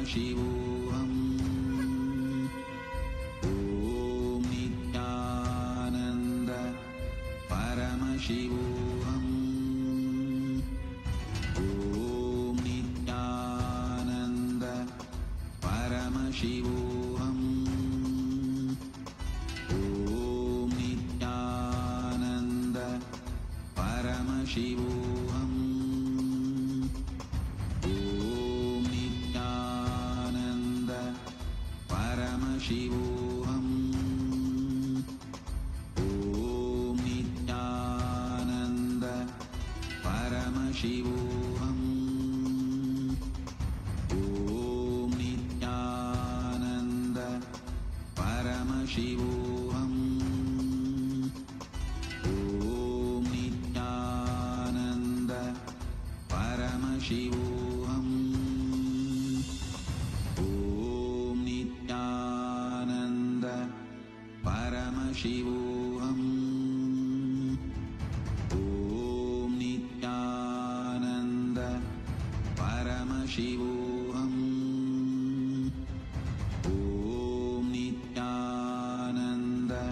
Paramashivoham. Om Nityananda Paramashivoham. Om Nityananda Paramashivoham. Om Nityananda Paramashivoham. Om Nityananda Paramashivoham. Om Nityananda Paramashivoham. Om Nityananda Paramashivoham. Om Nityananda Paramashivoham. Om Nityananda Paramashivoham. Om Nityananda Paramashivoham. Om Nityananda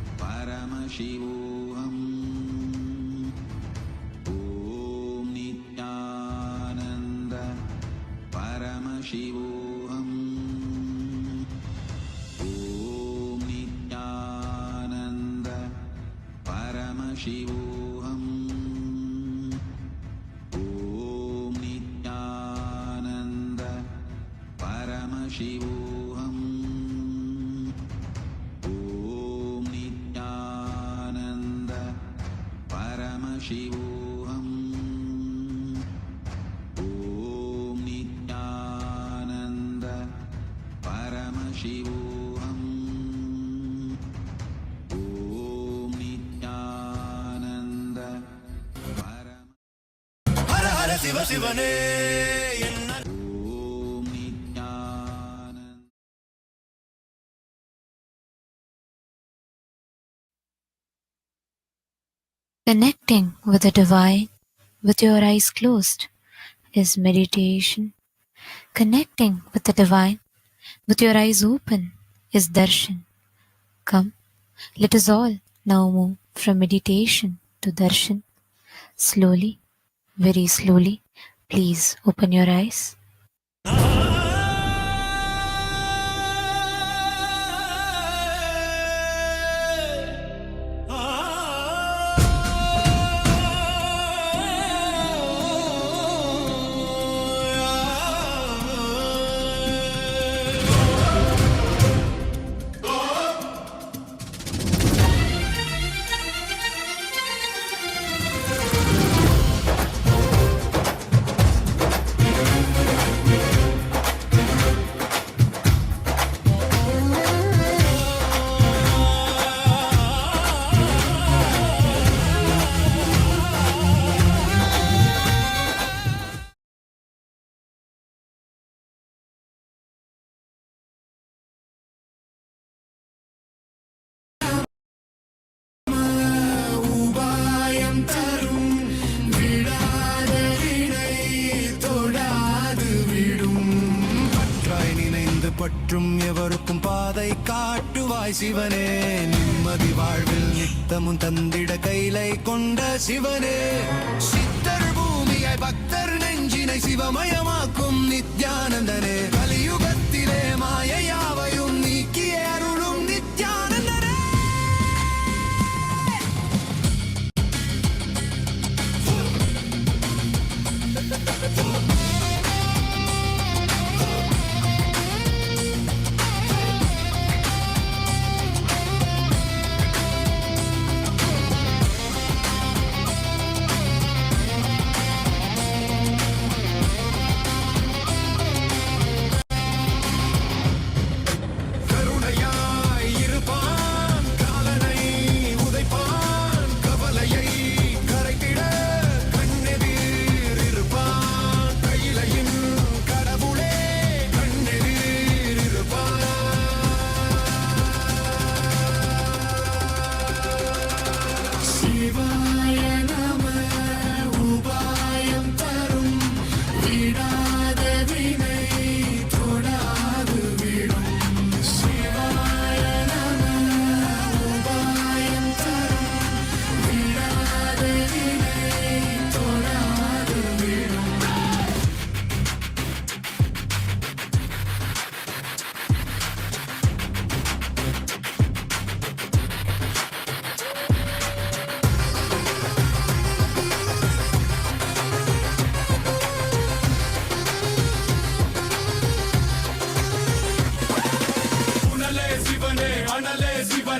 Paramashivoham. Om Nityananda Paramashivoham. Om Nityananda Paramashivoham. Om Nityananda Paramashivoham. Om Nityananda Paramashivoham. Om Nityananda Paramashivoham. Om Nityananda Hara Hara சிவ சிவனே என்ன Om Nityananda. Connecting with the divine with your eyes closed is meditation. Connecting with the divine with your eyes open is darshan. Come, let us all now move from meditation to darshan. Slowly, very slowly, please open your eyes. பற்றும் எவருக்கும் பாதை காட்டுவாய் சிவனே, நிம்மதி வாழ்வில் நித்தமும் தந்திட கைலை கொண்ட சிவனே, சித்தர் பூமியை பக்தர் நெஞ்சினை சிவமயமாக்கும் நித்யானந்தனே, கலியுகத்திலே மாயையாவையும் நீக்கிய அருளும் நித்யானந்தனே.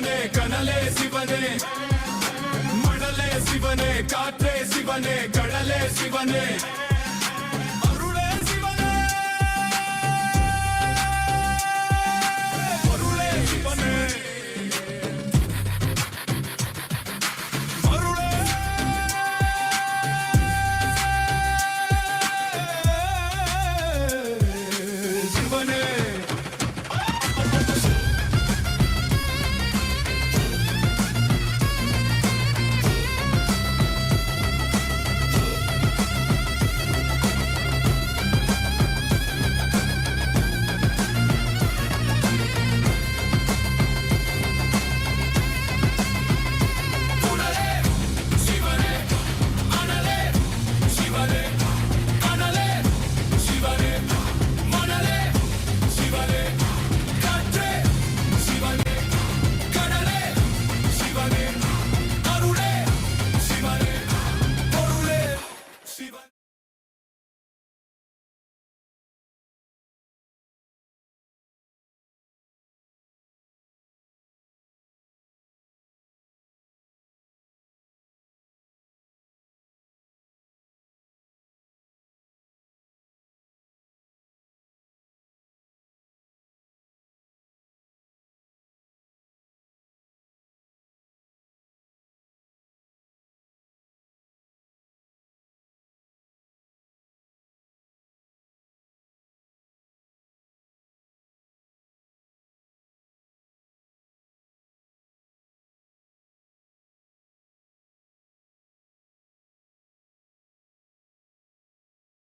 சிவனே கனலே சிவனே மணலே சிவனே காற்றே சிவனே கடலே சிவனே அருளே சிவனே பொருளே சிவனே அருளே சிவனே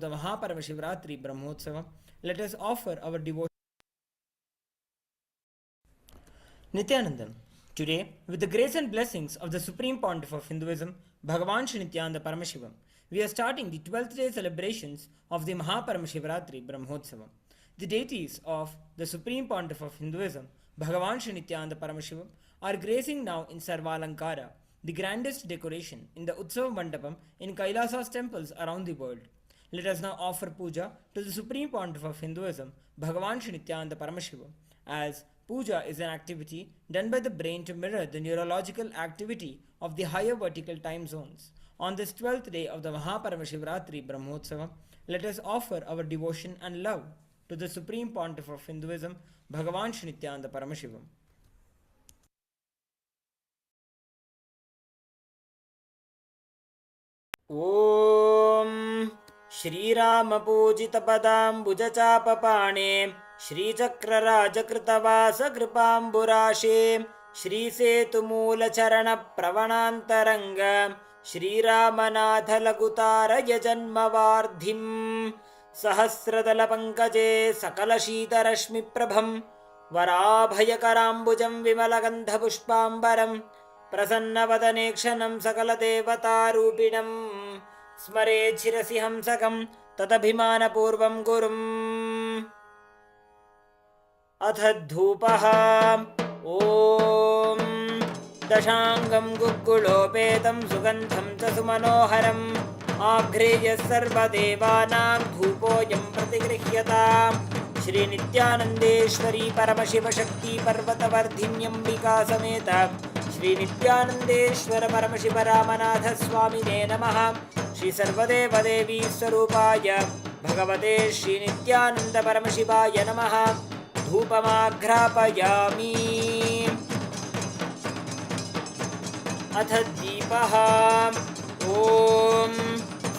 The Mahaparamashivaratri Brahmotsavam, let us offer our devotion. Nithyanandam. Today, with the grace and blessings of the Supreme Pontiff of Hinduism, Bhagavan Sri Nithyananda Paramashivам, we are starting the 12th day celebrations of the Mahaparamashivaratri Brahmotsavam. The deities of the Supreme Pontiff of Hinduism, Bhagavan Sri Nithyananda Paramashivam, are gracing now in Sarvalankara, the grandest decoration in the Utsav Mandapam in Kailasa's temples around the world. Let us now offer puja to the Supreme Pontiff of Hinduism, Bhagavan Sri Nithyananda Paramashiva, as puja is an activity done by the brain to mirror the neurological activity of the higher vertical time zones. On this 12th day of the Mahaparamashivaratri Brahmotsavam, let us offer our devotion and love to the Supreme Pontiff of Hinduism, Bhagavan Sri Nithyananda Paramashivam. Om श्रीरामपूजितपदाम्बुजचापपाणे श्रीचक्रराजकृतवासकृपाम्बुराशे श्रीसेतुमूलचरणप्रवणान्तरङ्ग श्रीरामनाथलघुतारयजन्मवार्धिम् सहस्रदलपङ्कजे सकलशीतरश्मिप्रभं वराभयकराम्बुजं विमलगन्धपुष्पाम्बरं प्रसन्नवदने क्षणं सकलदेवतारूपिणम् स्मरेत् शिरसि हंसकं तदभिमानपूर्वं गुरुम् अथ धूपः ॐ दशाङ्गं गुग्गुलोपेतं सुगन्धं च सुमनोहरम् आघ्रेय सर्वदेवानां धूपोऽयं प्रतिगृह्यताम् श्रीनित्यानन्देश्वरी परमशिवशक्ति पर्वतवर्धिन्यम्बिका समेत श्रीनित्यानन्देश्वर परमशिवरामनाथ स्वामिने नमः। श्री सर्वदेवदेवी स्वरूपाय भगवते श्रीनित्यानन्द परमशिवाय नमः। धूपमाघ्रापयामि। अथ दीपः ॐ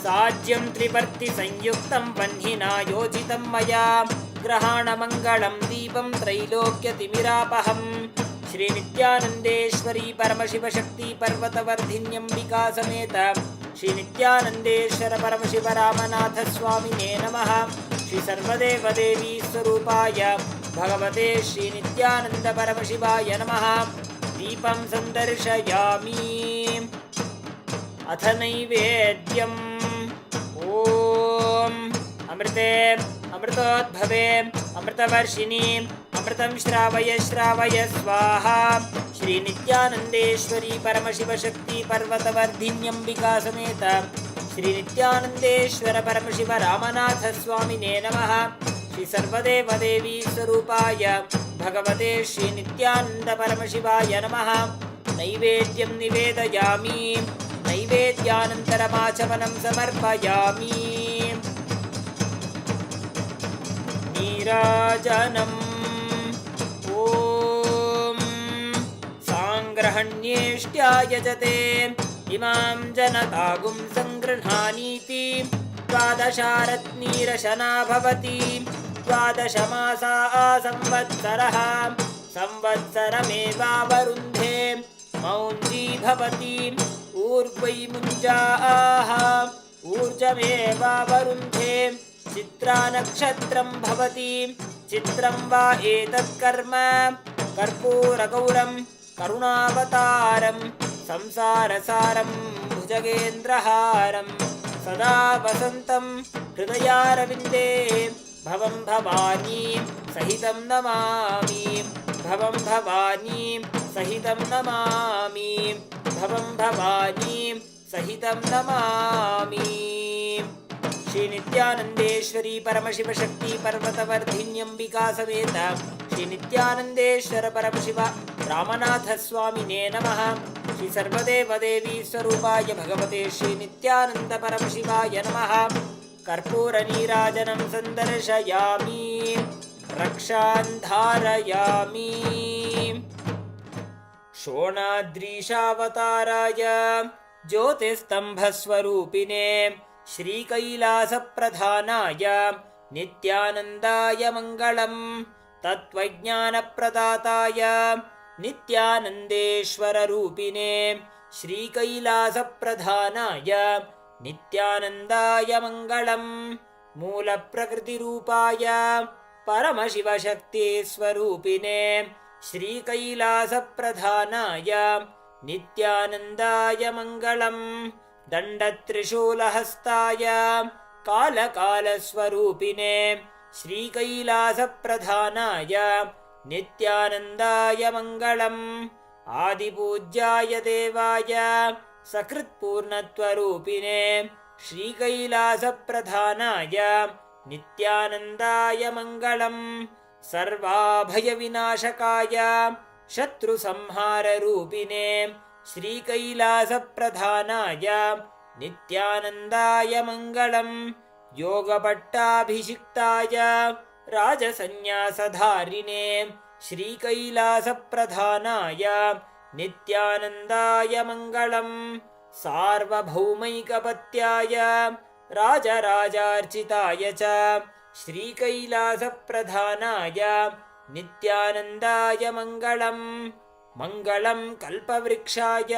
साज्यं त्रिवर्तिसंयुक्तं वह्निना योजितं मया ग्रहाणमङ्गलं दीपं त्रैलोक्यतिमिरापहम् श्रीनित्यानन्देश्वरी परमशिवशक्ति पर्वतवर्धिन्यम्बिका समेत श्रीनित्यानन्देश्वर परमशिवरामनाथ स्वामिने नमः। श्री सर्वदेवदेवी स्वरूपाय भगवते श्रीनित्यानन्द परमशिवाय नमः। दीपं सन्दर्शयामि। अथ नैवेद्यम् ॐ अमृते अमृतोद्भवे अमृतवर्षिणी अमृतं श्रावय श्रावय स्वाहा। श्रीनित्यानन्देश्वरी परमशिवशक्ति पर्वतवर्धिन्यम्बिका समेत श्रीनित्यानन्देश्वर परमशिवरामनाथ स्वामिने नमः। श्री सर्वदेवदेवी स्वरूपाय भगवते श्री नित्यानंद परमशिवाय नमः। नैवेद्यं निवेदयामि, नैवेद्यानन्तरमाचमनं समर्पयामि। नीराजनम् ॐ साङ्ग्रहण्येष्ट्यायजते इमां जनतागुं सङ्गृह्णानीति। द्वादशारत्नीरशना भवति, द्वादशमासा संवत्सरः, संवत्सरमेवावरुन्धे मौञ्जी भवति। ऊर्ध्वै मुञ्जाः ऊर्जमेवावरुन्धे, चित्रा नक्षत्रं भवति। चित्रं वा एतत्कर्म कर्पूरगौरं करुणावतारं संसारसारं भुजगेन्द्रहारं सदा वसन्तं हृदयारविन्दे भवं भवानी सहितं नमामि। भवं भवानी सहितं नमामि। भवं भवानी सहितं नमामि। श्री नित्यानंदेश्वरी परमशिव शक्ति पर्वतवर्धिन्यंबिका समेत श्री नित्यानंदेश्वर परमशिव रामनाथ स्वामिने नमः। श्री सर्वदेवदेवी स्वरूपाय भगवते श्री नित्यानंद परमशिवाय नमः। कर्पूर नीराजनं संदर्शयामि, रक्षां धारयामि। शोणाद्रीशावताराय ज्योतिस्तंभस्वरूपिणे श्रीकैलासप्रधानाय नित्यानन्दाय मङ्गलम्। तत्त्वज्ञानप्रदाताय नित्यानन्देश्वररूपिणे श्रीकैलासप्रधानाय नित्यानन्दाय मङ्गलम्। मूलप्रकृतिरूपाय परमशिवशक्तिस्वरूपिणे श्रीकैलासप्रधानाय नित्यानन्दाय मङ्गलम्। दण्डत्रिशूलहस्ताय कालकालस्वरूपिणे श्रीकैलासप्रधानाय नित्यानन्दाय मङ्गलम्। आदिपूज्याय देवाय सकृत्पूर्णत्वरूपिणे श्रीकैलासप्रधानाय नित्यानन्दाय मङ्गलम्। सर्वाभयविनाशकाय शत्रुसंहाररूपिणे श्रीकैलासप्रधानाय नित्यानन्दाय मङ्गलम्। योगपट्टाभिषिक्ताय राजसन्न्यासधारिणे श्रीकैलासप्रधानाय नित्यानन्दाय मङ्गलम्। सार्वभौमैकपत्याय राजराजार्चिताय च श्रीकैलासप्रधानाय नित्यानन्दाय मङ्गलम्। मङ्गलं कल्पवृक्षाय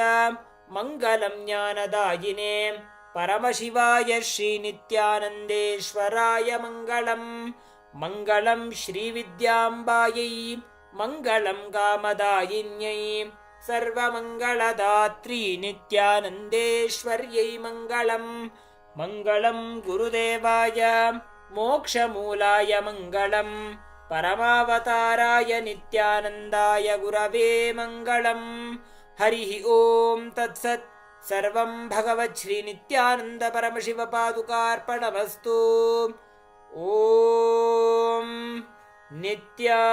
मङ्गलं ज्ञानदायिने परमशिवाय श्रीनित्यानन्देश्वराय मङ्गलम्। मङ्गलं श्रीविद्याम्बायै मङ्गलं कामदायिन्यै सर्वमङ्गलदात्री नित्यानन्देश्वर्यै मङ्गलम्। मङ्गलं गुरुदेवाय मोक्षमूलाय मङ्गलम्। परमावताराय नित्यानन्दाय गुरवे मङ्गलम्। हरिः ॐ तत्सत्। सर्वं भगवत् श्री नित्यानन्द परमशिव पादुकार्पणमस्तु। ॐ नित्यानन्दम्।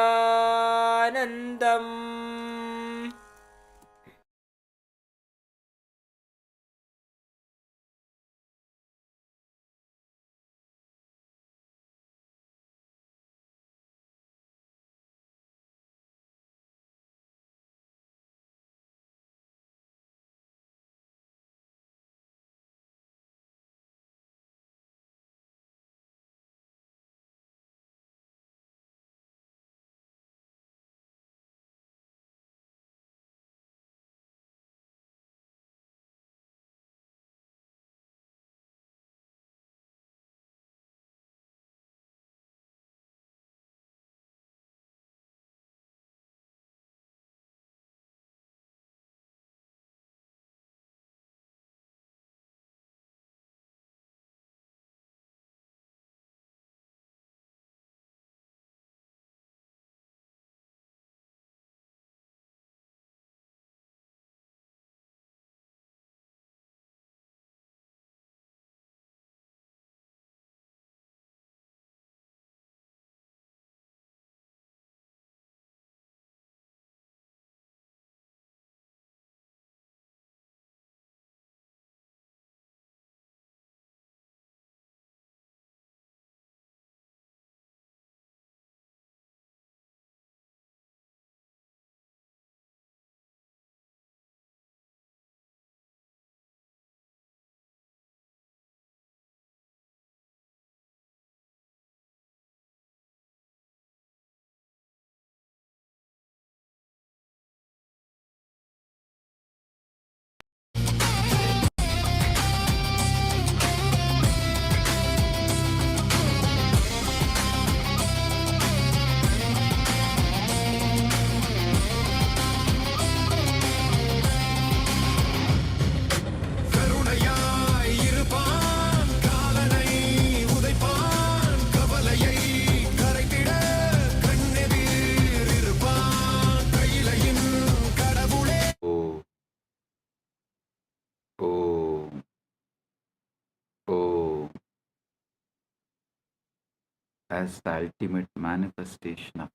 as the ultimate manifestation of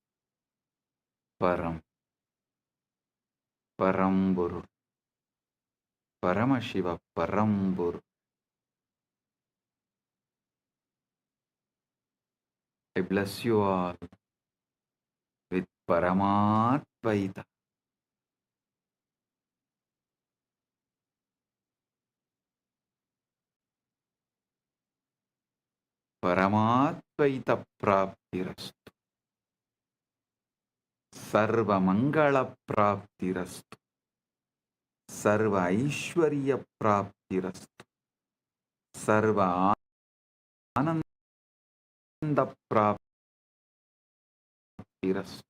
Paramburu, Paramashiva Paramburu. I bless you all with Paramatvaita. Paramatvaita Praptirastu. Sarva Mangala Praptirastu. Sarva Aishwarya Praptirastu. Sarva Ananda Praptirastu.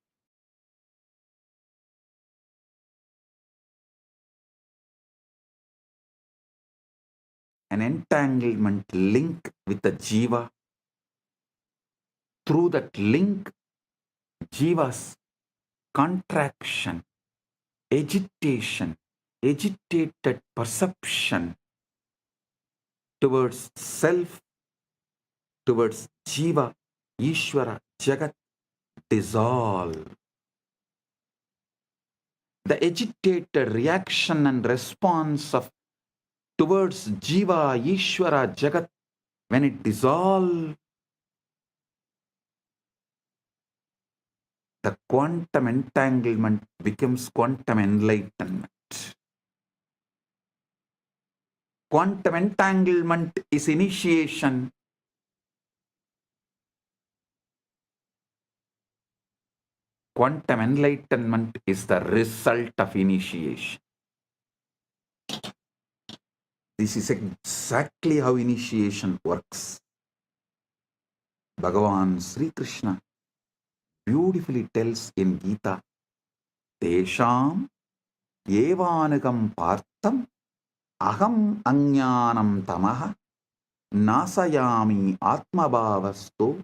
An entanglement link with the Jiva. Through that link, Jiva's contraction, agitation, agitated perception towards self, towards Jiva, Ishvara, Jagat dissolve. The agitated reaction and response of towards Jiva, Ishvara, Jagat, when it dissolves, the quantum entanglement becomes quantum enlightenment. Quantum entanglement is initiation. Quantum enlightenment is the result of initiation. This is exactly how initiation works. Bhagavan Sri Krishna beautifully tells in Gita, Tesham evanagam partam aham ajnanam tamaha nasayami atmabhavasto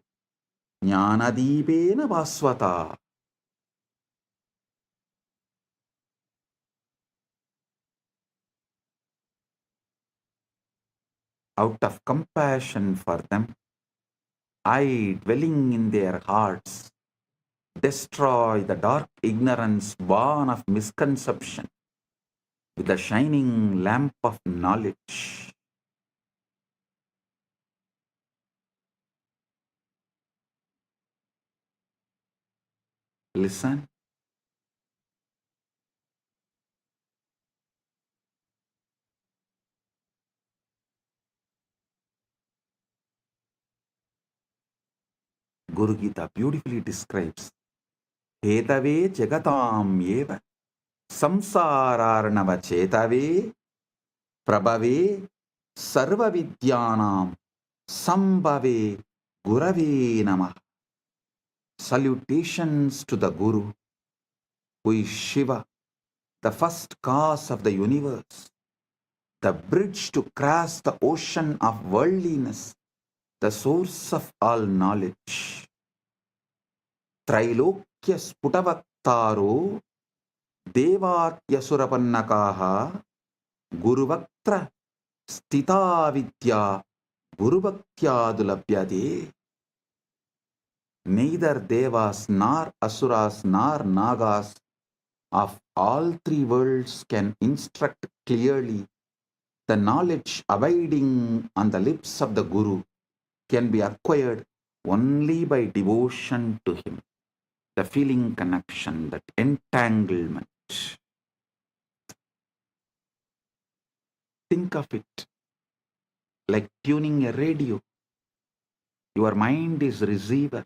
jnanadipena vasvata. Out of compassion for them, I, dwelling in their hearts, destroy the dark ignorance born of misconception with the shining lamp of knowledge. Listen. Guru Gita beautifully describes Hetave jagatam eva samsararnava chetave prabhave sarva vidyanam sambhave gurave namah. Salutations to the Guru, who is Shiva, the first cause of the universe, the bridge to cross the ocean of worldliness, the source of all knowledge. Trailokya sputavaktaro devatyasurapanakaha guruvaktra stita vidya guruvaktyadulabhyade. Neither devas nor asuras nor nagas of all three worlds can instruct clearly. The knowledge abiding on the lips of the Guru can be acquired only by devotion to him. The feeling connection, that entanglement. Think of it like tuning a radio. Your mind is receiver,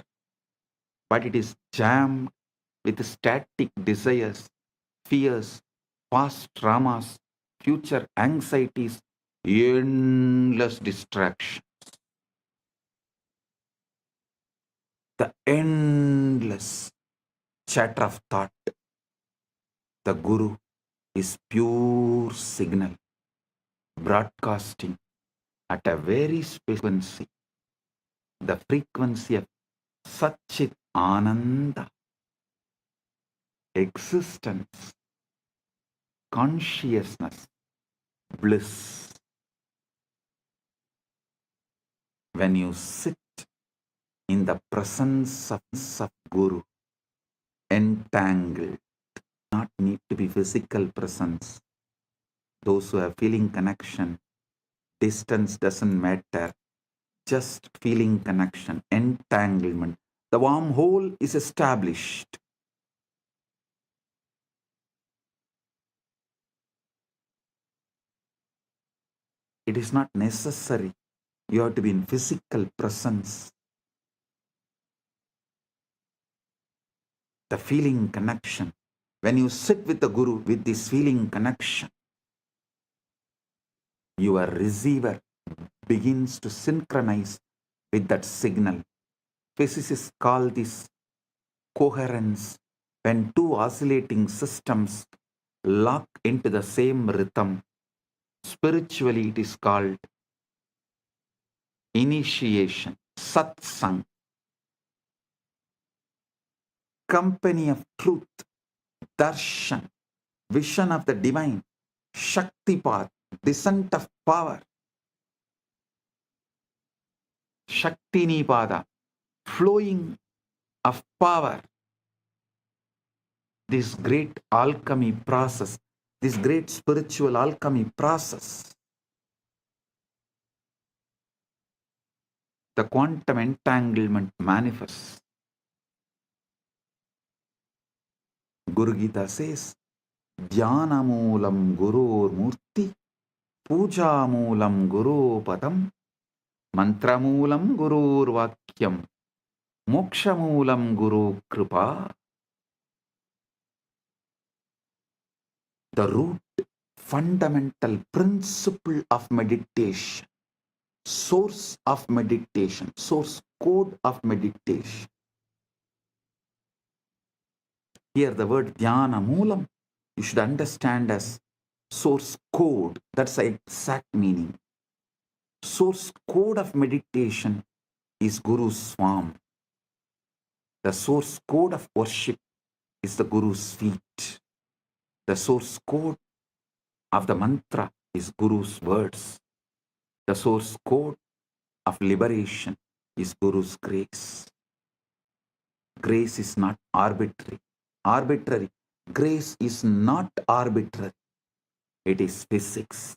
but it is jammed with static desires, fears, past traumas, future anxieties, endless distractions. The endless chatter of thought. The Guru is pure signal, broadcasting at a very frequency, the frequency of Satchit Ananda, existence, consciousness, bliss. When you sit in the presence of Guru, entangled. Not need to be physical presence. Those who are feeling connection, distance doesn't matter. Just feeling connection, entanglement. The wormhole is established. It is not necessary. You have to be in physical presence. The feeling connection. When you sit with the Guru with this feeling connection, your receiver begins to synchronize with that signal. Physicists call this coherence. When two oscillating systems lock into the same rhythm, spiritually it is called initiation, satsang, company of truth, darshan, vision of the divine, shaktipat, descent of power, shaktinipada, flowing of power. This great alchemy process, this great spiritual alchemy process, the quantum entanglement manifests. Guru Gita says, Dhyanamoolam Gurur Murti, Pujamoolam Guru Padam, Mantramoolam Gurur Vakyam, Mokshamoolam Guru Kripa. The root, fundamental principle of meditation, source of meditation, source code of meditation. Here the word Dhyana Moolam, you should understand as source code. That's the exact meaning. Source code of meditation is Guru's form. The source code of worship is the Guru's feet. The source code of the mantra is Guru's words. The source code of liberation is Guru's grace. Grace is not arbitrary. Grace is not arbitrary. It is physics.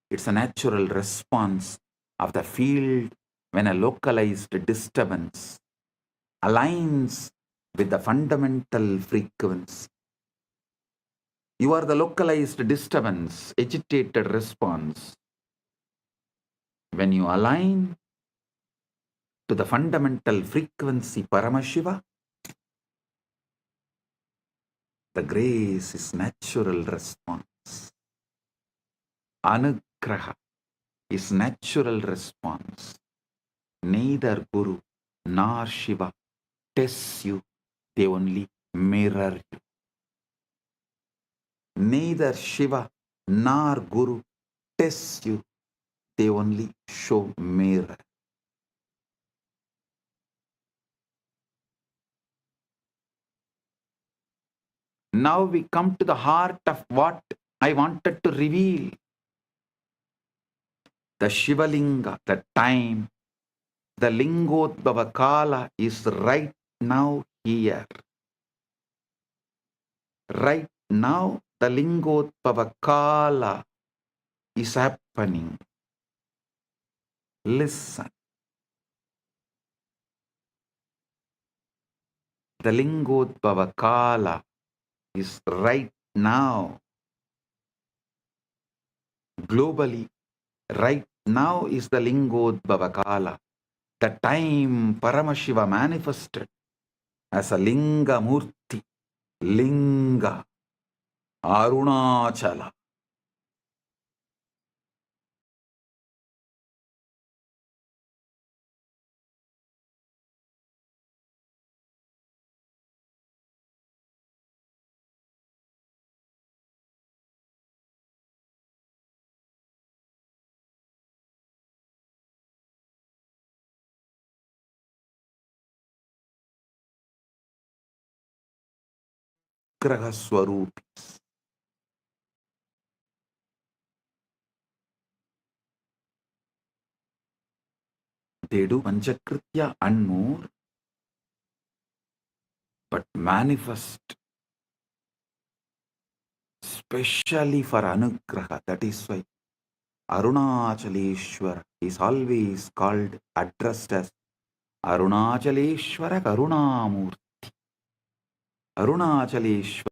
It's a natural response of the field when a localized disturbance aligns with the fundamental frequency. You are the localized disturbance, agitated response. When you align to the fundamental frequency Paramashiva, the grace is natural response. Anugraha is natural response. Neither Guru nor Shiva tests you, they only mirror you. Neither Shiva nor Guru tests you, they only show mirror. Now we come to the heart of what I wanted to reveal. The Shivalinga, the time, the Lingodbhava Kala is right now here. Right now, the Lingodbhava Kala is happening. Listen. The Lingodbhava Kala is right now. Globally, right now is the Lingodbhava Kala. The time Paramashiva manifested as a Linga Murti, Linga, Arunachala. Graha Swarupis. They do Panchakritya and more. but manifest specially for Anugraha. That is why Arunachaleshwara is always called, addressed as Arunachaleshwara Karunamurti. Arunachaleshwara.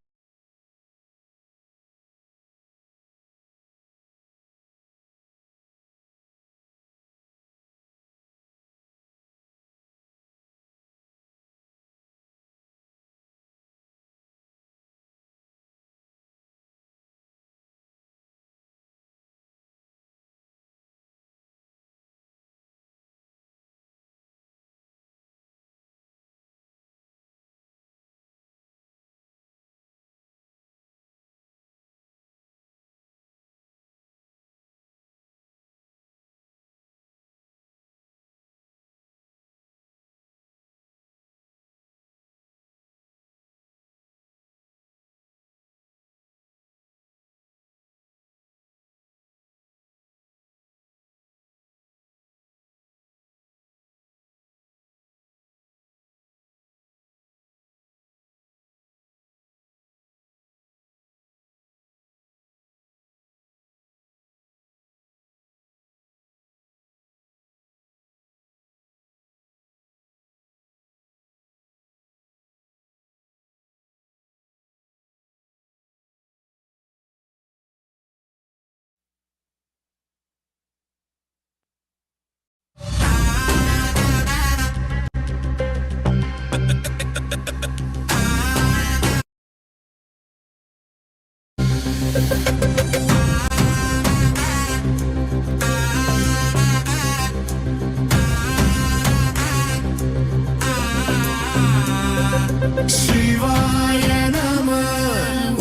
சிவாய நம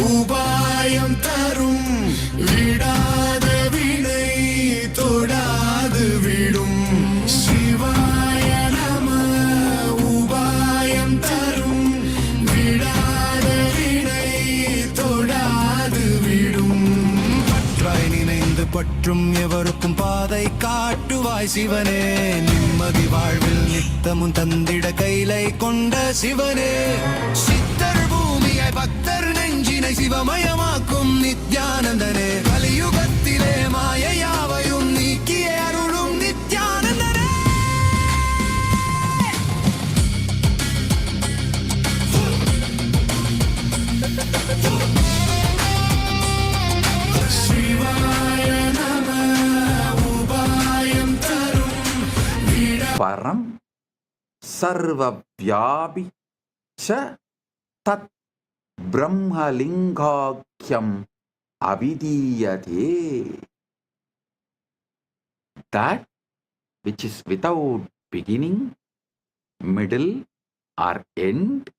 உபாயம் தரும் விடாத வினை தொடாது விடும் சிவாய நம உபாயம் தரும் விடாத வினை தொடாது விடும் பற்றாய் நினைந்து பற்றும் எவருக்கும் பாதை காட்டுவாய் சிவனே நிம்மதி வாழ்வில் நித்தமும் தந்திட கைலை கொண்ட சிவனே சித்தர் பூமியை பக்தர் நெஞ்சினை சிவமயமாக்கும் நித்யானந்தனே கலியுகத்திலே மாயையாவையும் நீக்கிய அருளும் நித்யானந்தனே சிவாய நம உபாயம் தரும் Param Sarvavyapi Cha Tat Brahmalingakyam Avidiyate. That which is without beginning, middle, or end,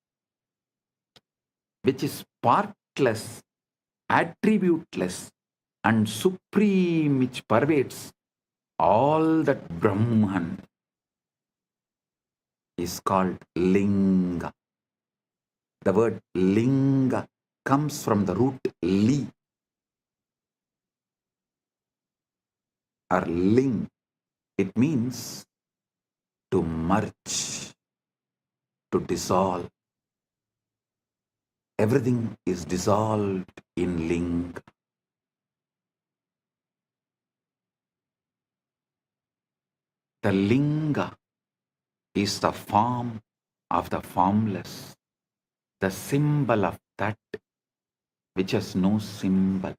which is partless, attributeless, and supreme, which pervades all that Brahman, is called Linga. The word Linga comes from the root li or ling. It means to merge, to dissolve. Everything is dissolved in Linga. The Linga is the form of the formless, the symbol of that which has no symbol.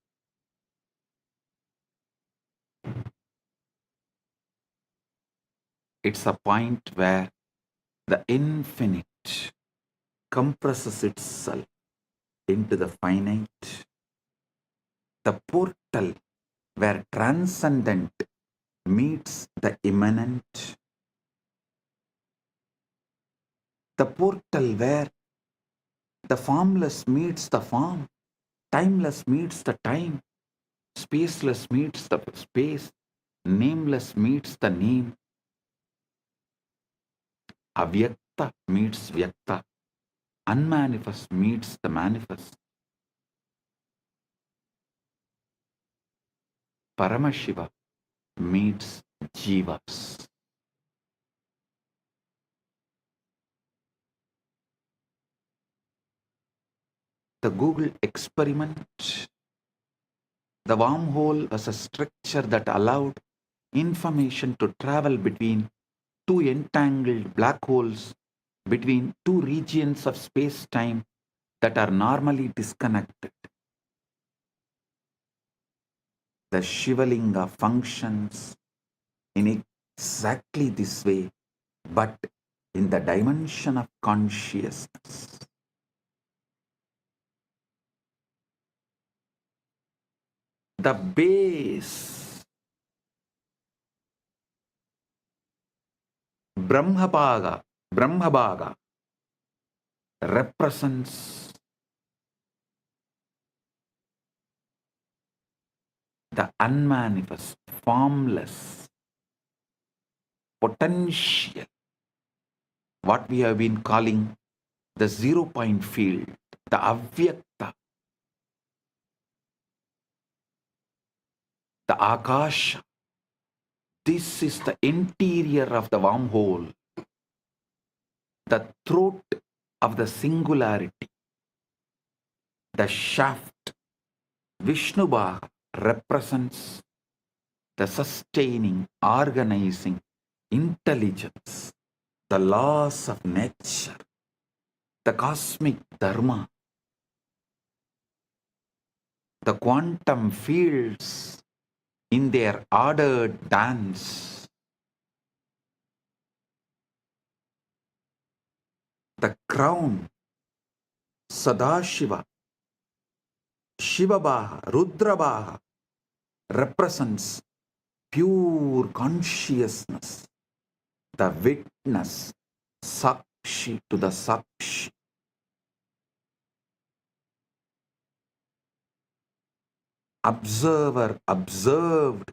It's a point where the infinite compresses itself into the finite, the portal where transcendent meets the immanent, the portal where the formless meets the form, timeless meets the time, spaceless meets the space, nameless meets the name, avyakta meets vyakta, unmanifest meets the manifest. Paramashiva meets jivas. the Google experiment, the wormhole was a structure that allowed information to travel between two entangled black holes between two regions of space-time that are normally disconnected. The Shivalinga functions in exactly this way, but in the dimension of consciousness. The base, Brahmabhaga represents the unmanifest, formless potential, what we have been calling the 0 point field, the avyakta, the akasha. This is the interior of the wormhole, the throat of the singularity, the shaft. Vishnubhaga represents the sustaining, organizing intelligence, the laws of nature, the cosmic dharma, the quantum fields in their ordered dance, the crown, Sadashiva, Shivabhaga, Rudrabhaga represents pure consciousness, the witness, Sakshi to the Sakshi. Observer observed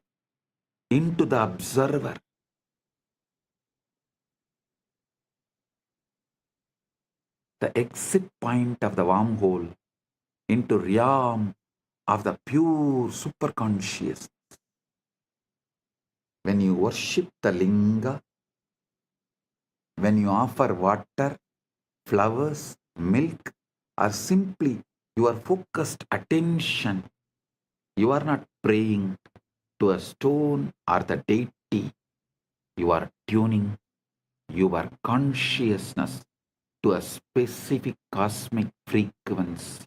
into the observer. The exit point of the wormhole into realm of the pure superconscious. When you worship the linga, when you offer water, flowers, milk, or simply your focused attention, you are not praying to a stone or the deity. You are tuning your consciousness to a specific cosmic frequency,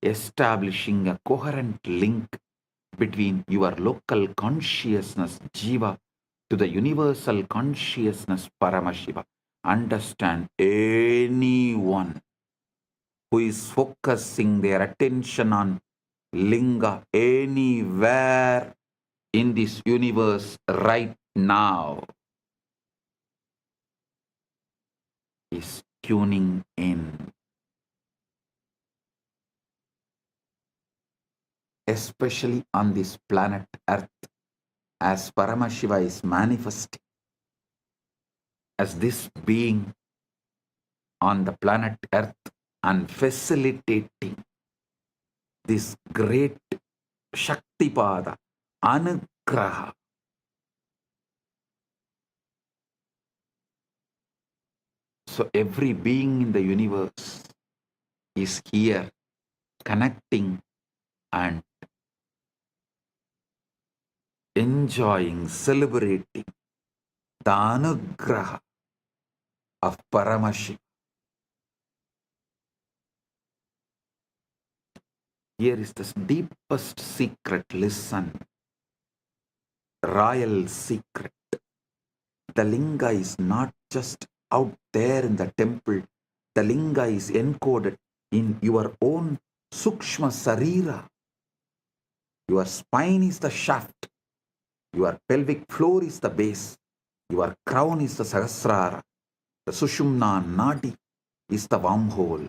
establishing a coherent link between your local consciousness, Jiva, to the universal consciousness, Paramashiva. Understand, anyone who is focusing their attention on linga anywhere in this universe right now is tuning in. Especially on this planet Earth, as Paramashiva is manifesting as this being on the planet Earth and facilitating this great Shaktipada, Anugraha. So every being in the universe is here connecting and enjoying, celebrating the Anugraha of Paramashiva. Here is the deepest secret. Listen. Royal secret. The linga is not just out there in the temple. The linga is encoded in your own Sukshma Sarira. Your spine is the shaft. Your pelvic floor is the base. Your crown is the Sahasrara. The Sushumna Nadi is the wormhole.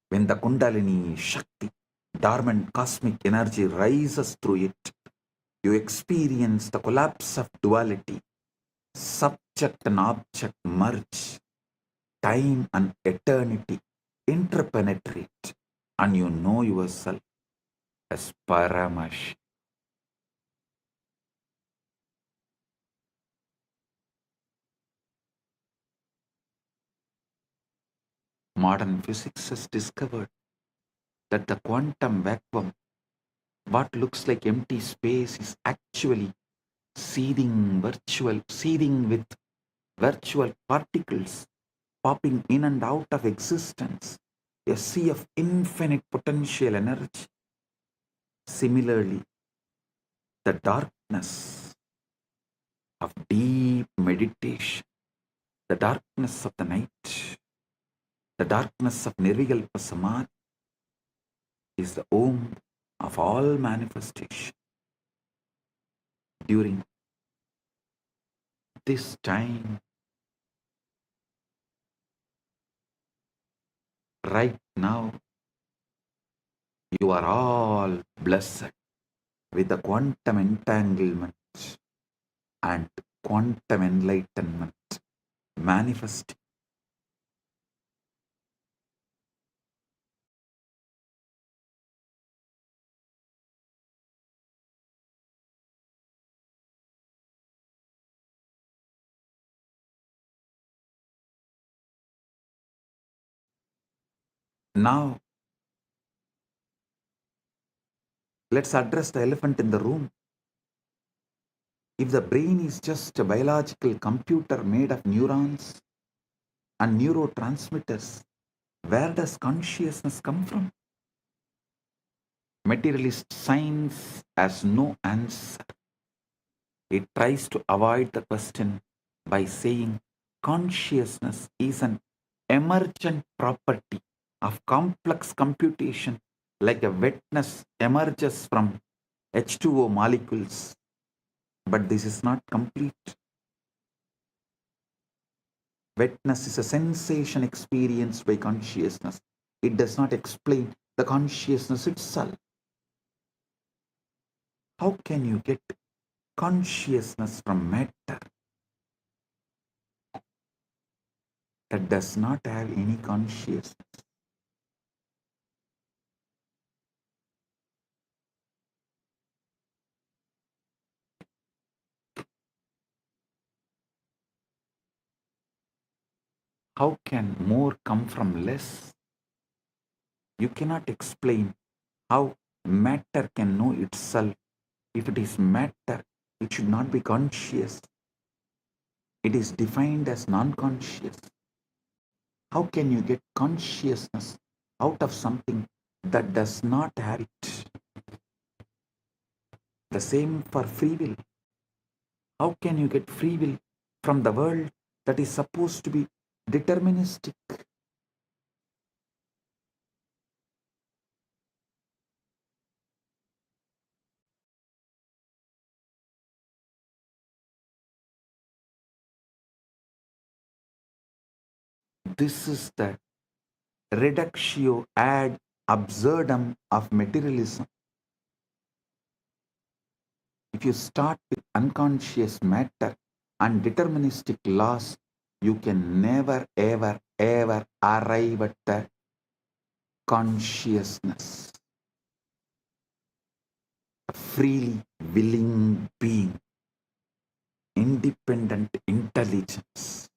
When the Kundalini Shakti, dormant cosmic energy rises through it, you experience the collapse of duality. Subject and object merge. Time and eternity interpenetrate, and you know yourself as Paramash. Modern physics has discovered that the quantum vacuum, what looks like empty space, is actually seething with virtual particles popping in and out of existence, a sea of infinite potential energy. Similarly, the darkness of deep meditation, the darkness of the night, the darkness of Nirvikalpa Samadhi is the womb of all manifestation. During this time, right now, you are all blessed with the quantum entanglement and quantum enlightenment manifesting. Now, let's address the elephant in the room. If the brain is just a biological computer made of neurons and neurotransmitters, where does consciousness come from? Materialist science has no answer. It tries to avoid the question by saying consciousness is an emergent property of complex computation, like a wetness emerges from H2O molecules. But this is not complete. Wetness is a sensation experienced by consciousness. It does not explain the consciousness itself. How can you get consciousness from matter that does not have any consciousness? How can more come from less? You cannot explain how matter can know itself. If it is matter, it should not be conscious. It is defined as non-conscious. How can you get consciousness out of something that does not have it? The same for free will. How can you get free will from the world that is supposed to be deterministic? This is the reductio ad absurdum of materialism. If you start with unconscious matter and deterministic laws, you can never, ever, ever arrive at the consciousness. A freely willing being, independent intelligence.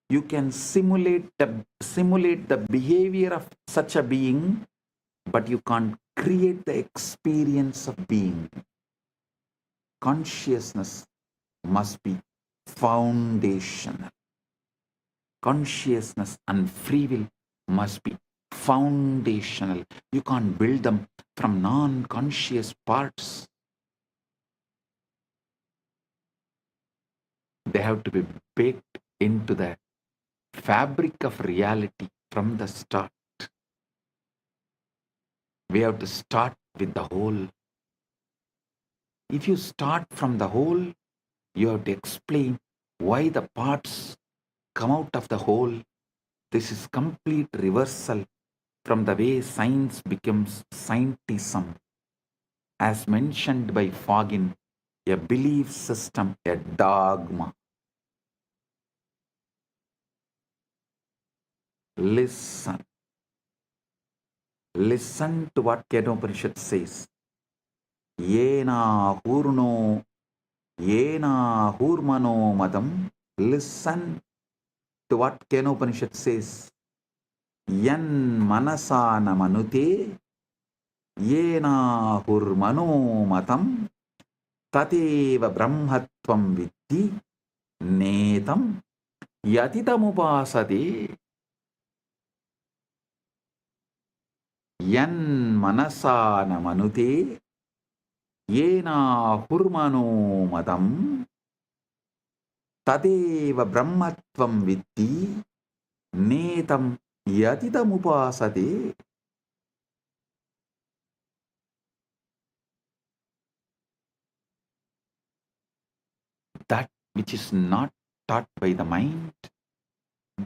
You can simulate the behavior of such a being, but you can't create the experience of being. Consciousness must be foundational. Consciousness and free will must be foundational. You can't build them from non-conscious parts. They have to be baked into the fabric of reality from the start. We have to start with the whole. If you start from the whole, you have to explain why the parts come out of the whole. This is complete reversal from the way science becomes scientism. As mentioned by Fagin, a belief system, a dogma. Listen. Listen to what Kedopanishad says. Yena hurmano madam. Listen to what Kenopanishad says. yan manasana manute yena hurmano matam tateva brahmatvam vitti netam yatitamupasate. Yan manasana manute yena hurmano matam tadeva brahmatvam vitti netam yatitamupasate. That which is not taught by the mind,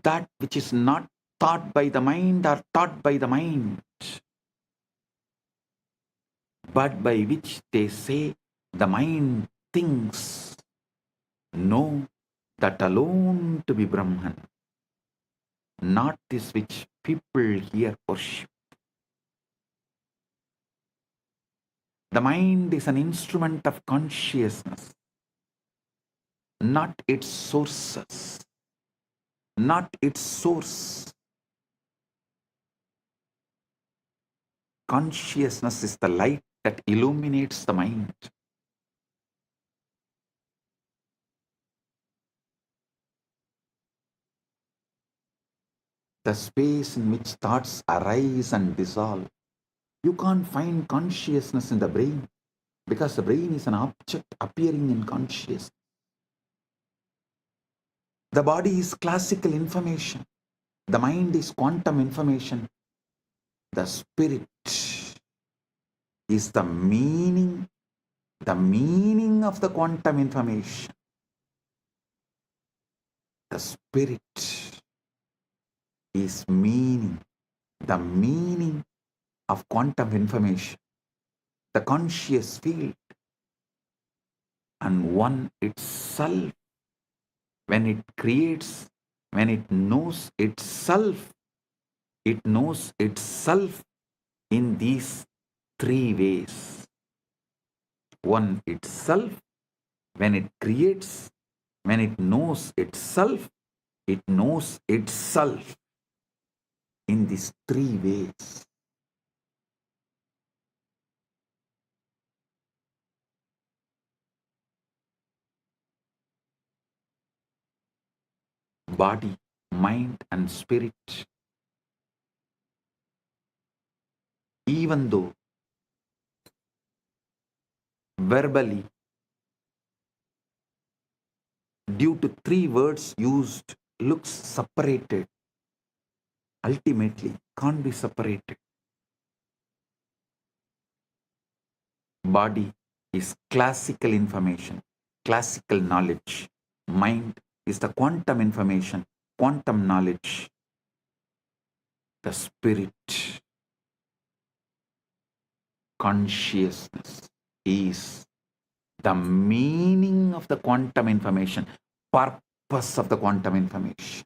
that which is not taught by the mind or taught by the mind, but by which they say the mind thinks, know that alone to be Brahman, not this which people here worship. The mind is an instrument of consciousness, not its sources, not its source. Consciousness is the light that illuminates the mind. The space in which thoughts arise and dissolve. You can't find consciousness in the brain because the brain is an object appearing in consciousness. The body is classical information. The mind is quantum information. The spirit is the meaning of the quantum information. The spirit is the meaning of quantum information, the conscious field, and one itself, when it creates, when it knows itself in these three ways. One itself, when it creates, when it knows itself in these three ways. Body, mind, and spirit, even though verbally, due to three words used, looks separated, ultimately can't be separated. Body is classical information, classical knowledge. Mind is the quantum information, quantum knowledge. The spirit, consciousness, is the meaning of the quantum information, purpose of the quantum information.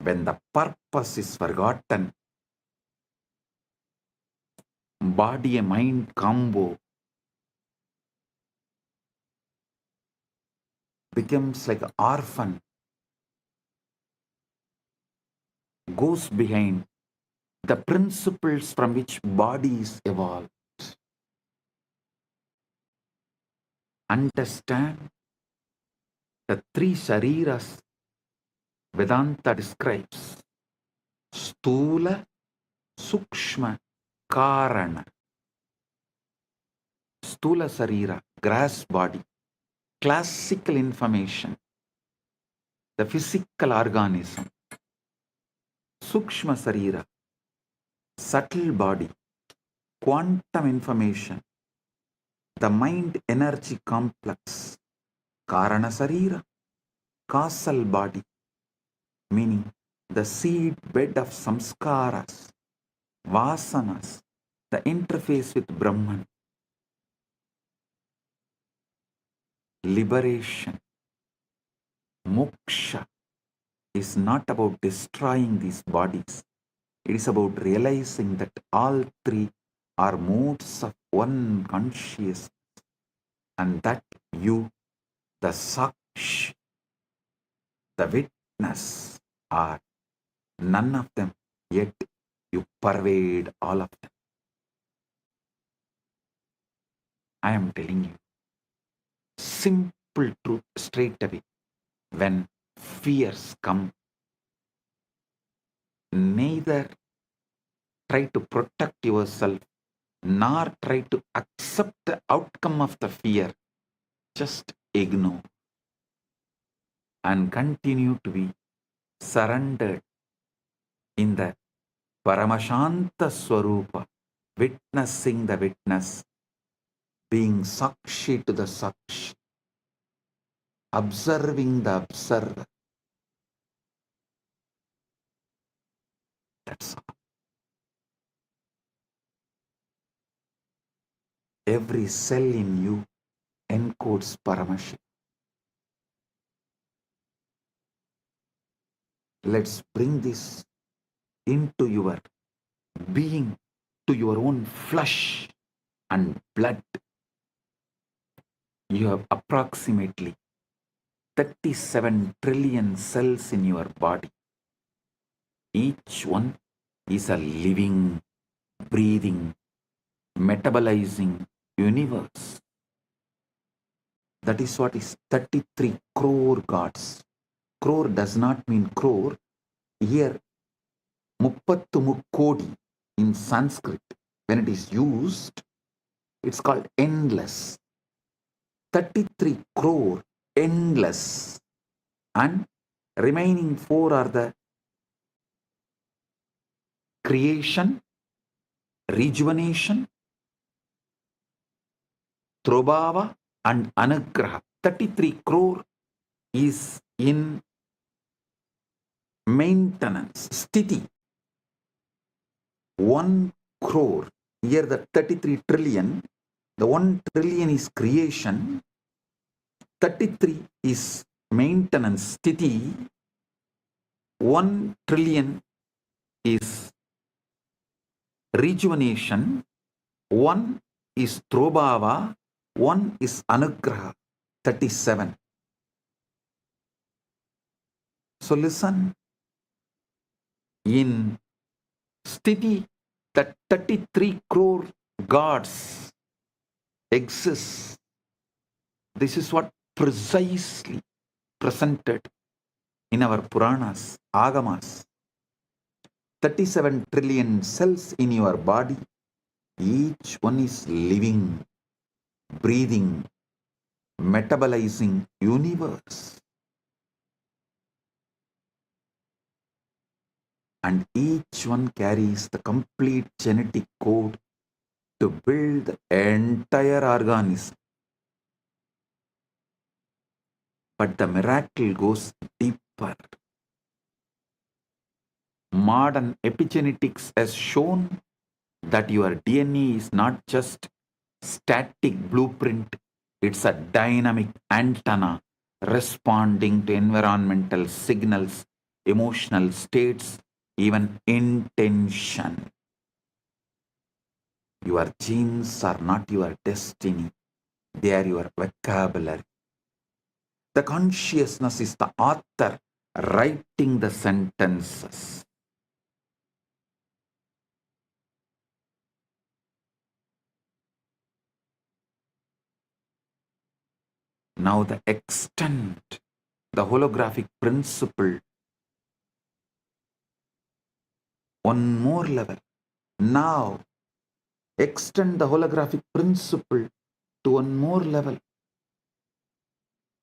When the purpose is forgotten, body and mind combo becomes like an orphan, goes behind the principles from which body is evolved. Understand the three shariras Vedanta describes: Stula, Sukshma, Karana. Stula Sarira, grass body, classical information, the physical organism. Sukshma Sarira, subtle body, quantum information, the mind energy complex. Karana Sarira, causal body, meaning the seed bed of samskaras, vasanas, the interface with Brahman. Liberation, moksha, is not about destroying these bodies. It is about realizing that all three are modes of one consciousness, and that you, the saksh, the witness, are none of them, yet you pervade all of them. I am telling you, simple truth straight away. When fears come, neither try to protect yourself nor try to accept the outcome of the fear. Just ignore and continue to be surrendered in the Paramashanta Swarupa, witnessing the witness, being Sakshi to the Sakshi, observing the observer. That's all. Every cell in you encodes Paramashiva. Let's bring this into your being, to your own flesh and blood. You have approximately 37 trillion cells in your body. Each one is a living, breathing, metabolizing universe. That is what is 33 crore gods. Crore does not mean crore. Here, muppattu mukkodi in Sanskrit, when it is used, it's called endless. 33 crore, endless. And remaining 4 are the creation, rejuvenation, Trobhava and Anugraha. 33 crore is in maintenance, sthiti. 1 crore, here the 33 trillion, the 1 trillion is creation, 33 is maintenance, sthiti, 1 trillion is rejuvenation, 1 is Trobhava, 1 is Anugraha, 37. So listen, in Sthiti, that 33 crore gods exist. This is what precisely presented in our Puranas, Agamas. 37 trillion cells in your body, each one is living, breathing, metabolizing universe. And each one carries the complete genetic code to build the entire organism. But the miracle goes deeper. Modern epigenetics has shown that your DNA is not just static blueprint, it's a dynamic antenna responding to environmental signals, emotional states, even intention. Your genes are not your destiny, they are your vocabulary. The consciousness is the author writing the sentences. Now the extent, the holographic principle, one more level. Now extend the holographic principle to one more level.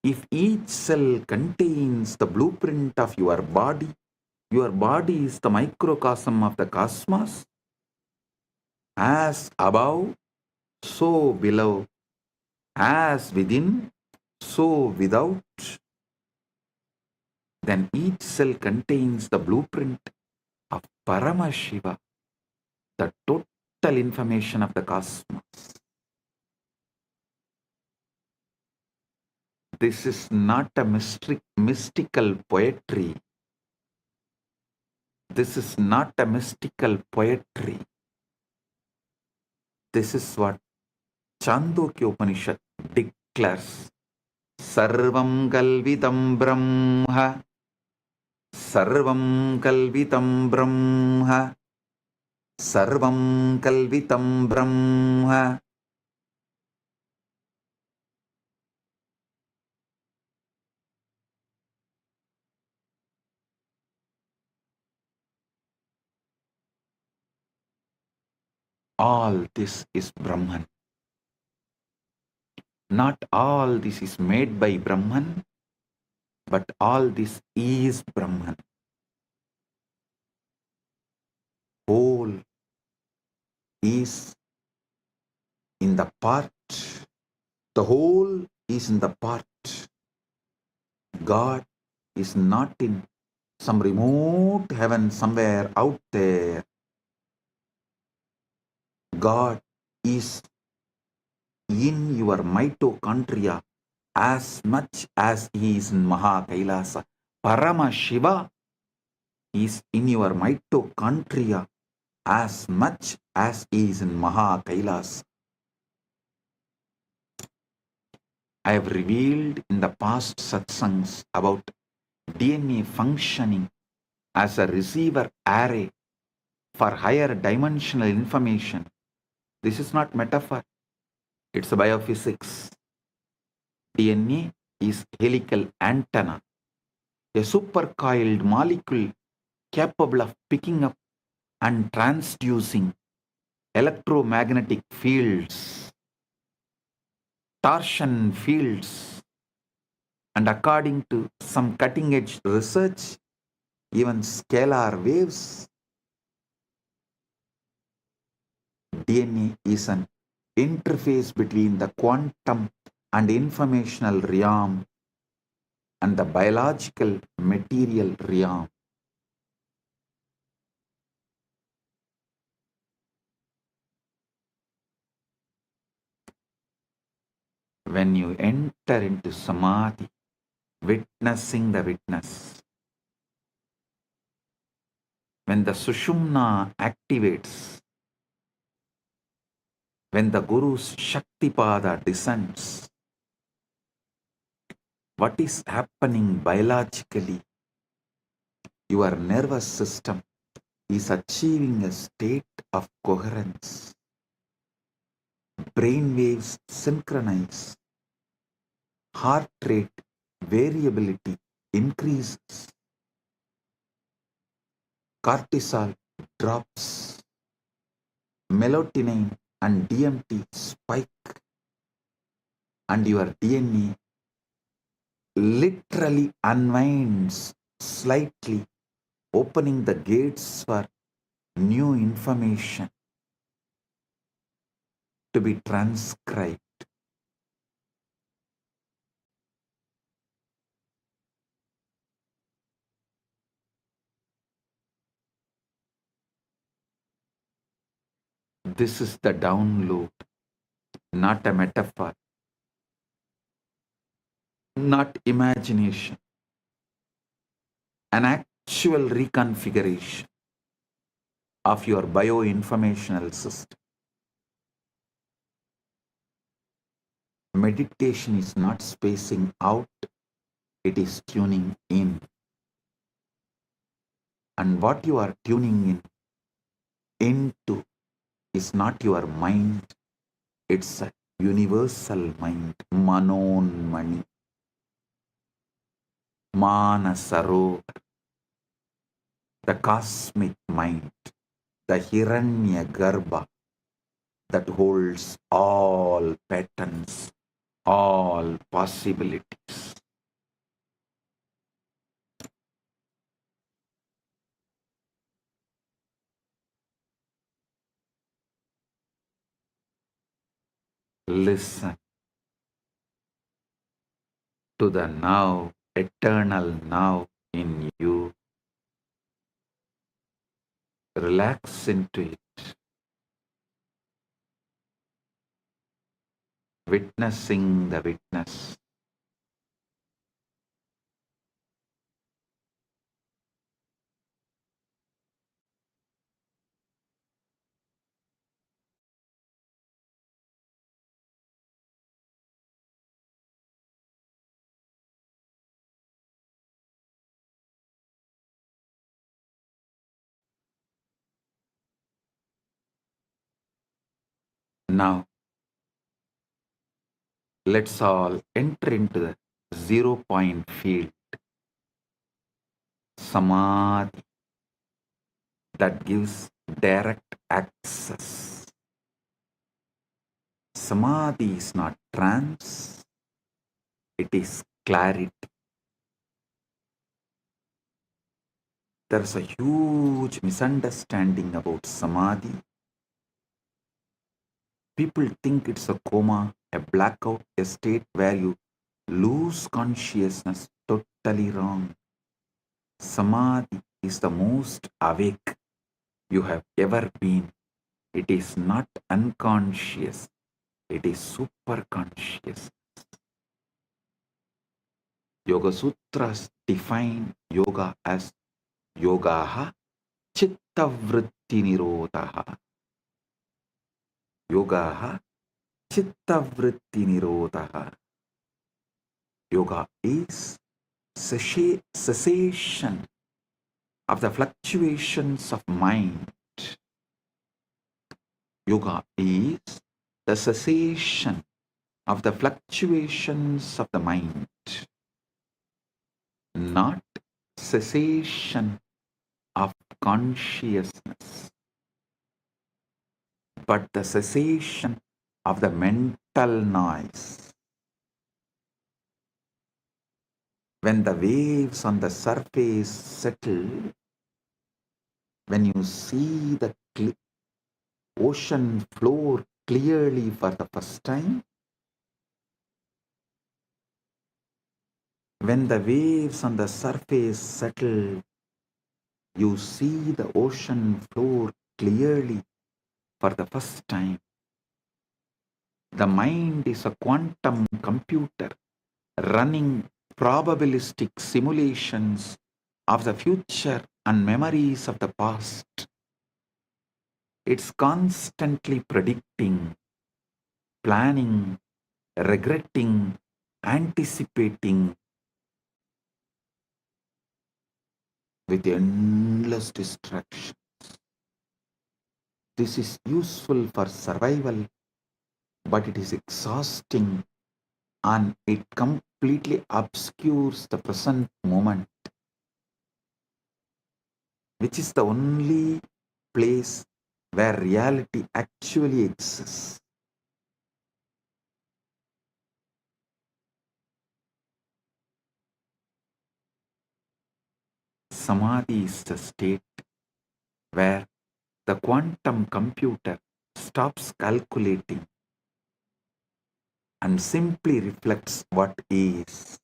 If each cell contains the blueprint of your body is the microcosm of the cosmos. As above, so below. As within, so without. Then each cell contains the blueprint of Paramashiva, the total information of the cosmos. This is not a mystical poetry. This is not a mystical poetry. This is what Chandogya Upanishad declares. Sarvam Galvidam Brahma सर्वं कल्वितं ब्रह्म सर्वं कल्वितं ब्रह्म all this is Brahman. Not all this is made by Brahman, but all this is Brahman. Whole is in the part. The whole is in the part. God is not in some remote heaven somewhere out there. God is in your mitochondria as much as he is in Maha Kailasa. Paramashiva is in your mitochondria as much as he is in Maha Kailasa. I have revealed in the past satsangs about DNA functioning as a receiver array for higher dimensional information. This is not metaphor, it's biophysics. DNA is helical antenna, a supercoiled molecule capable of picking up and transducing electromagnetic fields, torsion fields, and according to some cutting-edge research, even scalar waves. DNA is an interface between the quantum and informational realm and the biological material realm. When you enter into samadhi, witnessing the witness, when the sushumna activates, when the Guru's Shaktipada descends, what is happening biologically? Your nervous system is achieving a state of coherence. Brain waves synchronize. Heart rate variability increases. Cortisol drops. Melatonin and DMT spike. And your DNA literally unwinds slightly, opening the gates for new information to be transcribed. This is the download, not a metaphor, not imagination, an actual reconfiguration of your bioinformational system. Meditation is not spacing out, it is tuning in. And what you are tuning into is not your mind, it's a universal mind, Manonmani, Manasarovar, the cosmic mind, the Hiranya Garbha that holds all patterns, all possibilities. Listen to the now, eternal now in you. Relax into it, witnessing the witness. Now, let's all enter into the 0 point field, samadhi, that gives direct access. Samadhi is not trance, it is clarity. There's a huge misunderstanding about samadhi. People think it's a coma, a blackout, a state where you lose consciousness. Totally wrong. Samadhi is the most awake you have ever been. It is not unconscious, it is super conscious. Yoga Sutras define yoga as yogaha chittavritti nirodhaha. Yogaha chittavritti nirodhaha. Yoga is cessation of the fluctuations of mind. Yoga is the cessation of the fluctuations of the mind, not cessation of consciousness, but the cessation of the mental noise. When the waves on the surface settle, when you see the ocean floor clearly for the first time, when the waves on the surface settle, you see the ocean floor clearly for the first time. The mind is a quantum computer running probabilistic simulations of the future and memories of the past. It's constantly predicting, planning, regretting, anticipating with endless distractions. This is useful for survival, but it is exhausting and it completely obscures the present moment, which is the only place where reality actually exists. Samadhi is the state where the quantum computer stops calculating and simply reflects what is.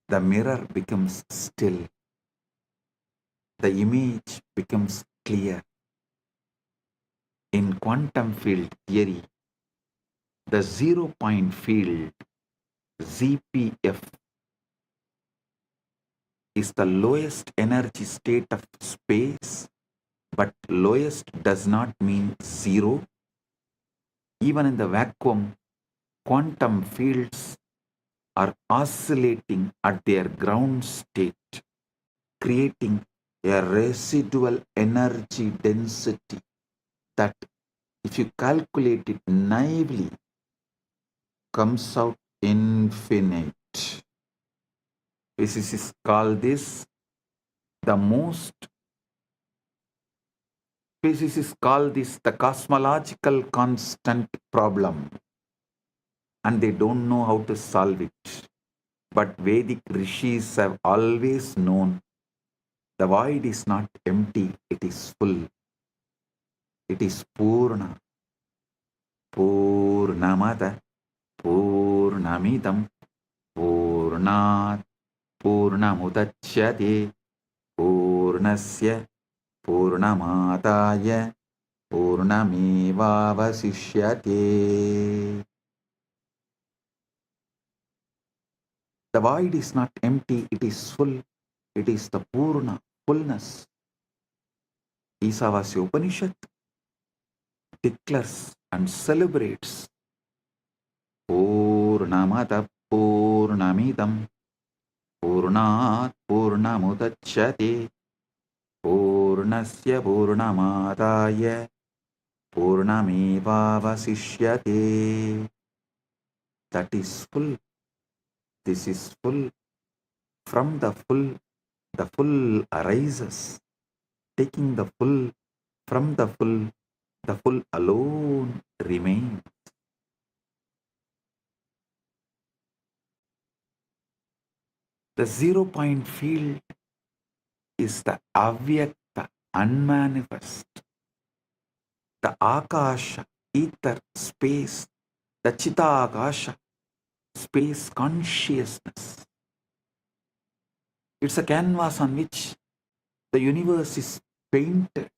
The mirror becomes still. The image becomes clear. In quantum field theory, the 0 point field, ZPF, is the lowest energy state of space, but lowest does not mean zero. Even in the vacuum, quantum fields are oscillating at their ground state, creating a residual energy density that, if you calculate it naively, comes out infinite. Physicists call this the cosmological constant problem, and they don't know how to solve it. But Vedic rishis have always known the void is not empty, it is full. It is Purna. Purnamada, Purnamidam, Purnat, Purnamudachyate, Purnasya, Purnamadaya, Purnamevavasishyate. The void is not empty, it is full. It is the Purna, fullness. Isavasya Upanishad declares and celebrates Purnamada Purnamidam Purnat Purnamudachyate Purnasya Purnamadaya Purnamevavasishyate. That is full. This is full. From the full arises. Taking the full from the full alone remains. The 0 point field is the avyakta, unmanifest, the akasha, ether, space, the chitagasha, space consciousness. It's a canvas on which the universe is painted.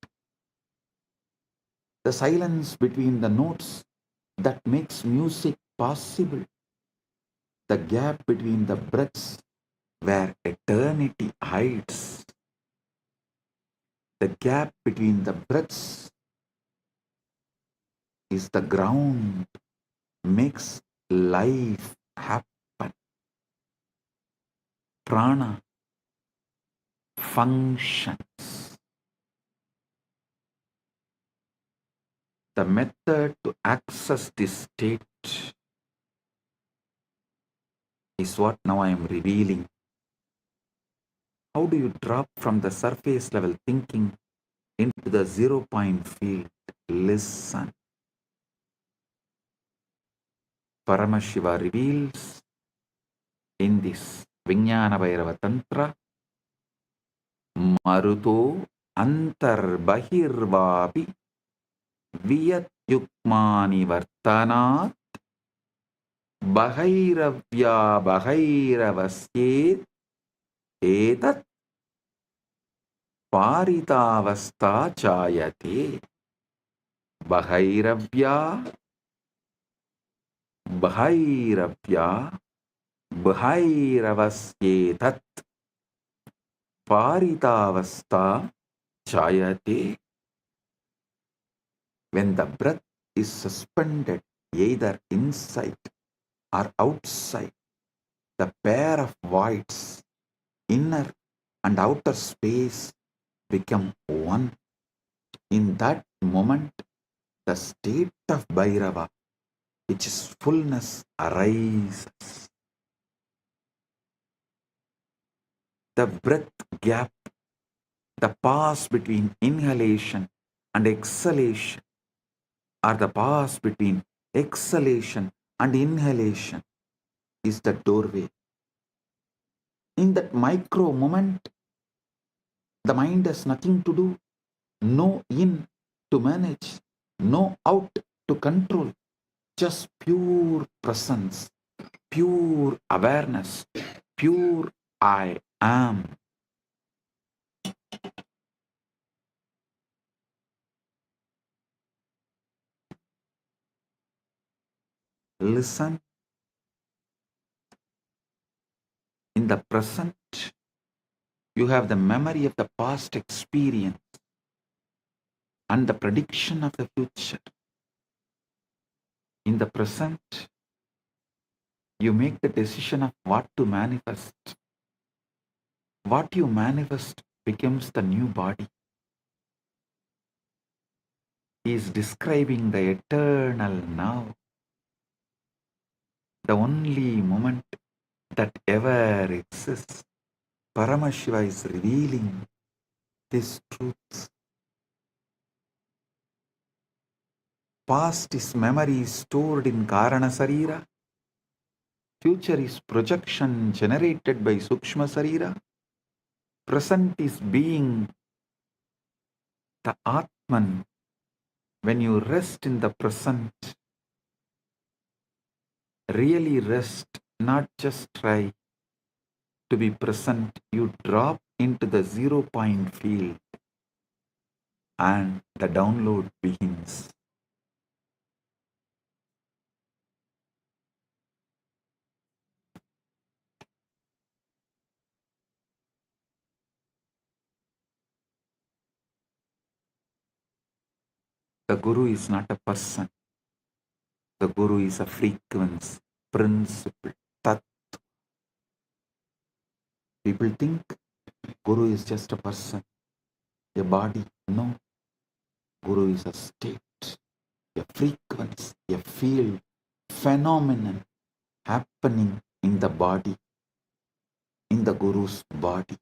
The silence between the notes that makes music possible. The gap between the breaths where eternity hides. The gap between the breaths is the ground, makes life happen. Prana functions. The method to access this state is what now I am revealing. How do you drop from the surface level thinking into the 0 point field? Listen. Paramashiva reveals in this Vijnana Bhairava Tantra, Maruto Antar Bahirvapi Viyat Yukmani Vartanat Bhairavya Bhairavasye Etat Paritavasta Chayate. Bhairavya Bhairavya Bhairavasyetat Paritavasta Chayate. When the breath is suspended either inside or outside, the pair of voids, inner and outer space, become one. In that moment, the state of Bhairava, which is fullness, arises. The breath gap, the pause between inhalation and exhalation, or the pause between exhalation and inhalation, is the doorway. In that micro moment, the mind has nothing to do, no in to manage, no out to control, just pure presence, pure awareness, pure I am. Listen. In the present, you have the memory of the past experience and the prediction of the future. In the present, you make the decision of what to manifest. What you manifest becomes the new body. He is describing the eternal now, the only moment that ever exists. Paramashiva is revealing this truth. Past is memory stored in Karana Sarira. Future is projection generated by Sukshma Sarira. Present is being, the Atman. When you rest in the present, really rest, not just try to be present, you drop into the 0 point field and the download begins. The Guru is not a person. The Guru is a frequency, principle, tat. People think Guru is just a person, a body. No. Guru is a state. a frequency, a field, phenomenon happening in the body, in the Guru's body.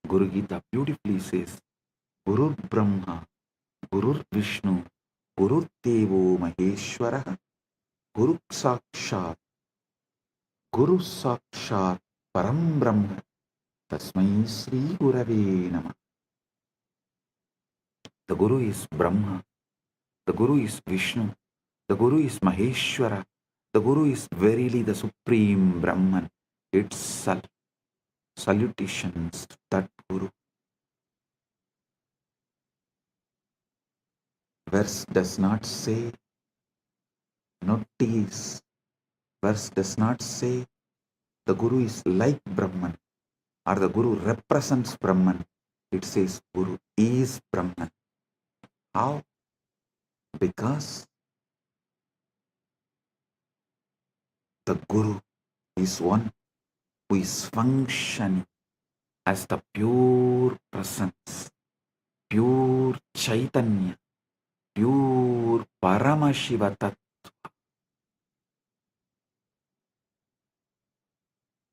Guru Gita beautifully says, Guru Brahma, Guru Vishnu, Guru Devo Maheshwara, Guru Sakshat, Guru Sakshat, Param Brahma, Tasmai Sri Gurave Namah. The Guru is Brahma, the Guru is Vishnu, the Guru is Maheshwara, the Guru is verily the Supreme Brahman itself. Salutations to that Guru. Verse does not say notice. Verse does not say the Guru is like Brahman or the Guru represents Brahman. It says Guru is Brahman. How? Because the Guru is one who is functioning as the pure presence, pure Chaitanya, pure Paramashiva Tattva.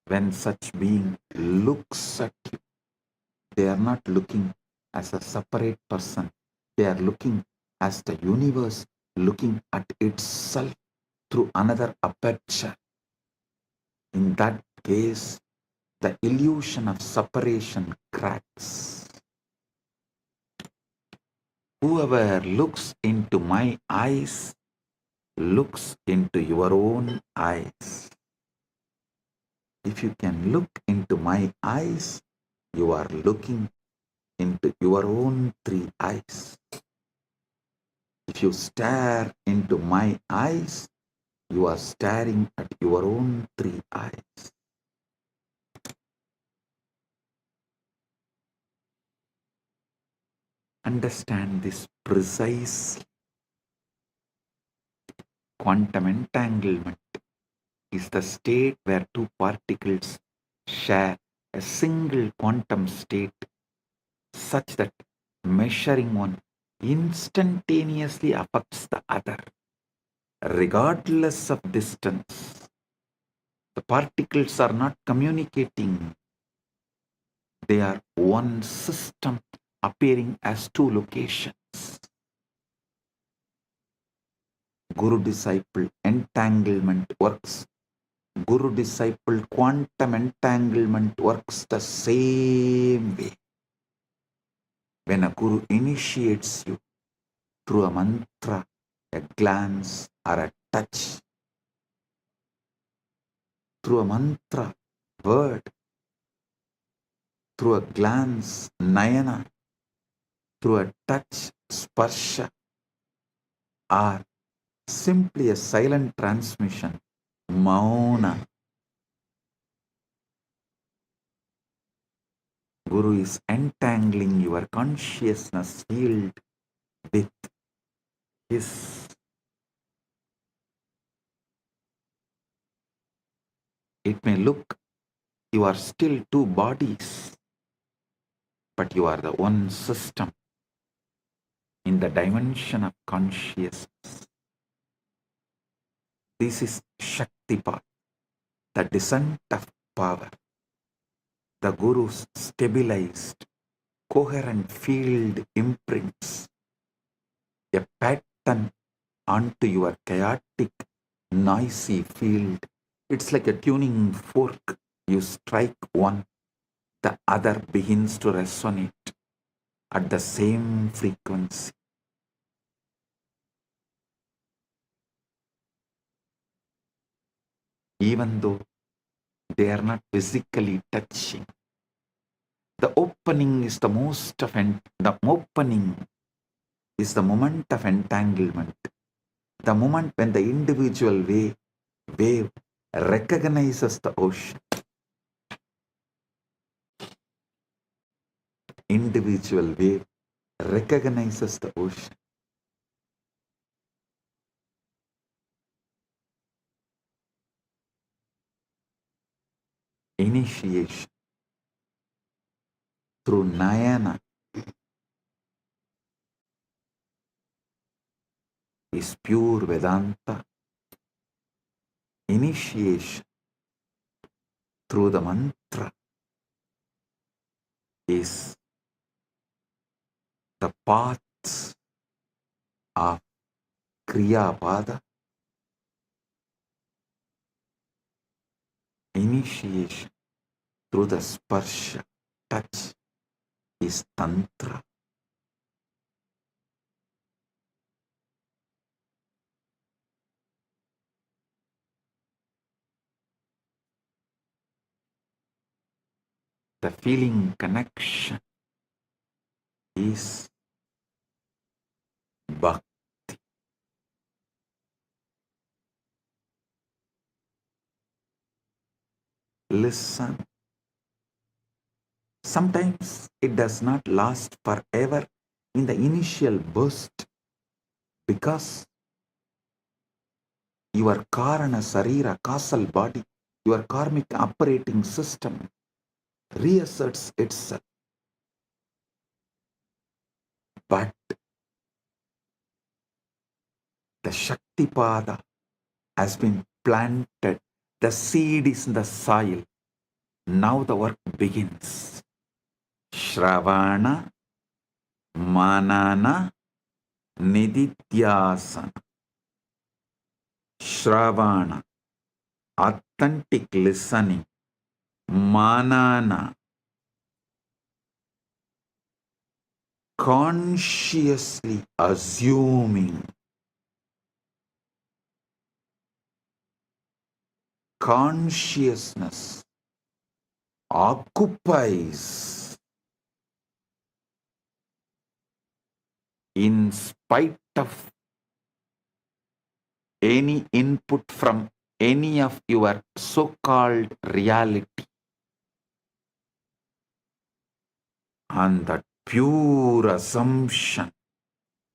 When such being looks at you, they are not looking as a separate person. They are looking as the universe looking at itself through another aperture. In that case, the illusion of separation cracks. Whoever looks into my eyes looks into your own eyes. If you can look into my eyes, you are looking into your own three eyes. If you stare into my eyes, you are staring at your own three eyes. Understand this precisely. Quantum entanglement is the state where two particles share a single quantum state such that measuring one instantaneously affects the other, regardless of distance. The particles are not communicating. They are one system appearing as two locations. Guru-disciple entanglement works. Guru-disciple quantum entanglement works the same way. When a Guru initiates you through a mantra, a glance, or a touch, through a mantra, word, through a glance, nayana, through a touch, sparsha, or simply a silent transmission, mauna, Guru is entangling your consciousness field with his. It may look you are still two bodies, but you are the one system in the dimension of consciousness. This is Shaktipat, the descent of power. The Guru's stabilized, coherent field imprints a pattern onto your chaotic, noisy field. It's like a tuning fork. You strike one, the other begins to resonate at the same frequency. Even though they are not physically touching, the opening is the opening is the moment of entanglement. The moment when the individual wave recognizes the ocean. Individual wave recognizes the ocean. Initiation through Nayana is pure Vedanta. Initiation through the mantra is the paths of Kriya Pada. Initiation through the sparsha, touch, is Tantra. The feeling connection is Bhakti. Listen. Sometimes it does not last forever in the initial burst because your Karana Sarira, causal body, your karmic operating system reasserts itself. But the Shaktipada has been planted, the seed is in the soil. Now the work begins. Shravana, Manana, Nididhyasana. Shravana, authentic listening. Manana, consciously assuming. Consciousness occupies in spite of any input from any of your so-called reality. And that pure assumption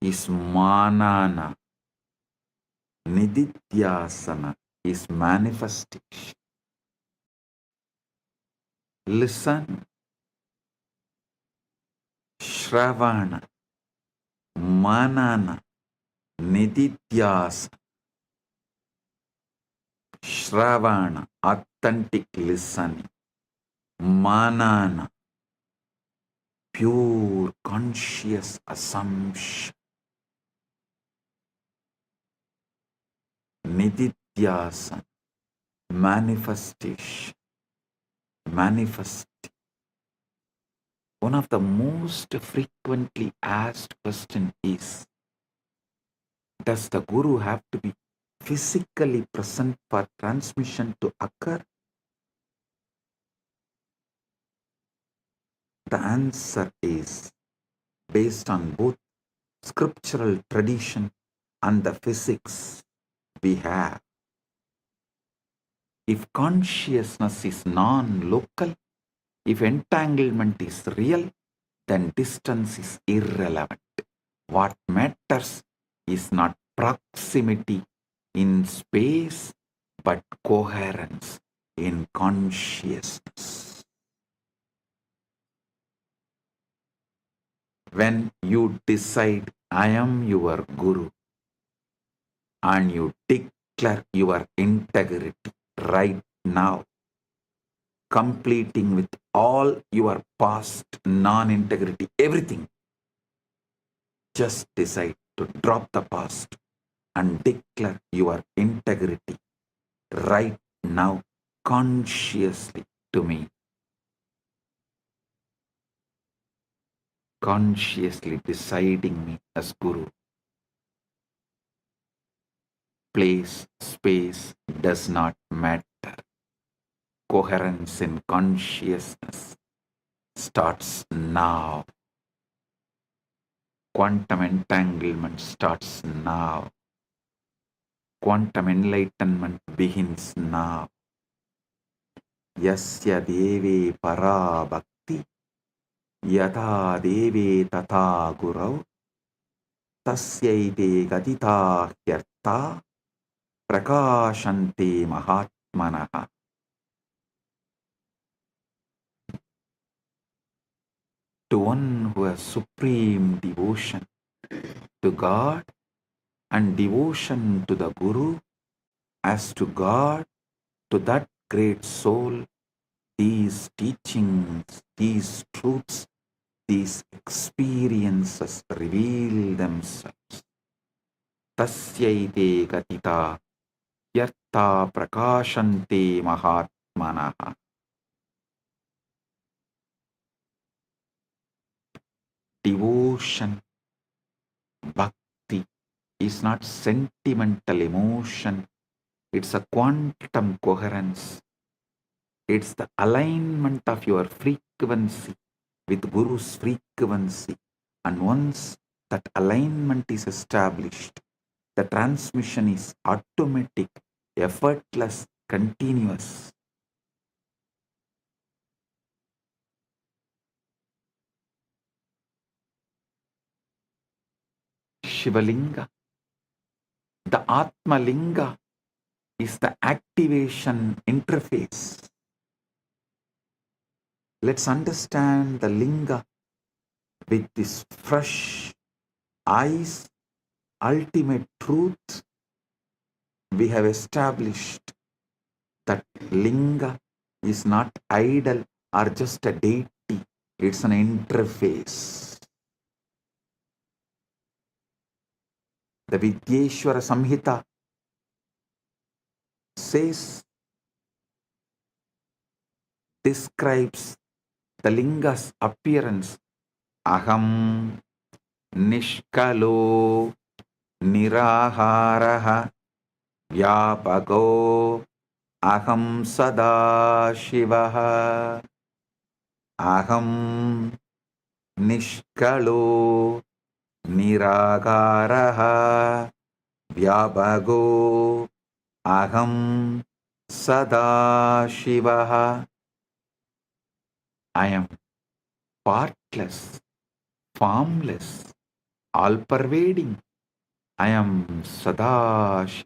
is manana. Nididhyasana is manifestation. Listen. Shravana, Manana, Nididhyasana. Shravana, authentic listening. Manana, pure conscious assumption. Nididhyasana, manifestation. Manifesting. One of the most frequently asked questions is, does the Guru have to be physically present for transmission to occur? The answer is based on both scriptural tradition and the physics we have. If consciousness is non-local, if entanglement is real, then distance is irrelevant. What matters is not proximity in space, but coherence in consciousness. When you decide, I am your Guru, and you declare your integrity right now, completing with all your past non-integrity, everything, just decide to drop the past and declare your integrity right now, consciously to me. Consciously deciding me as Guru. Place, space does not matter. Coherence in consciousness starts now. Quantum entanglement starts now. Quantum enlightenment begins now. Yasya deve para bhakti yatha deve tatha gurau tasyaite gatita hyartha prakashante mahatmanaha. To one who has supreme devotion to God, and devotion to the Guru as to God, to that great soul, these teachings, these truths, these experiences reveal themselves. Tasyaite gatita yartha prakashante mahatmanaha. Devotion, bhakti is not sentimental emotion. It's a quantum coherence. It's the alignment of your frequency with Guru's frequency. And once that alignment is established, the transmission is automatic, effortless, continuous. Shivalinga, the Atma Linga, is the activation interface. Let's understand the Linga with this fresh eyes, ultimate truth. We have established that Linga is not idol or just a deity. It's an interface. The Vidyeshwara Samhita says, describes the Linga's appearance. Aham Nishkalo Niraharaha Vyapako Aham Sadashivaha. Aham Nishkalo Niragaraha Vyapago Aham Sadashivaha. I am partless, formless, all-pervading. I am Sadashiva.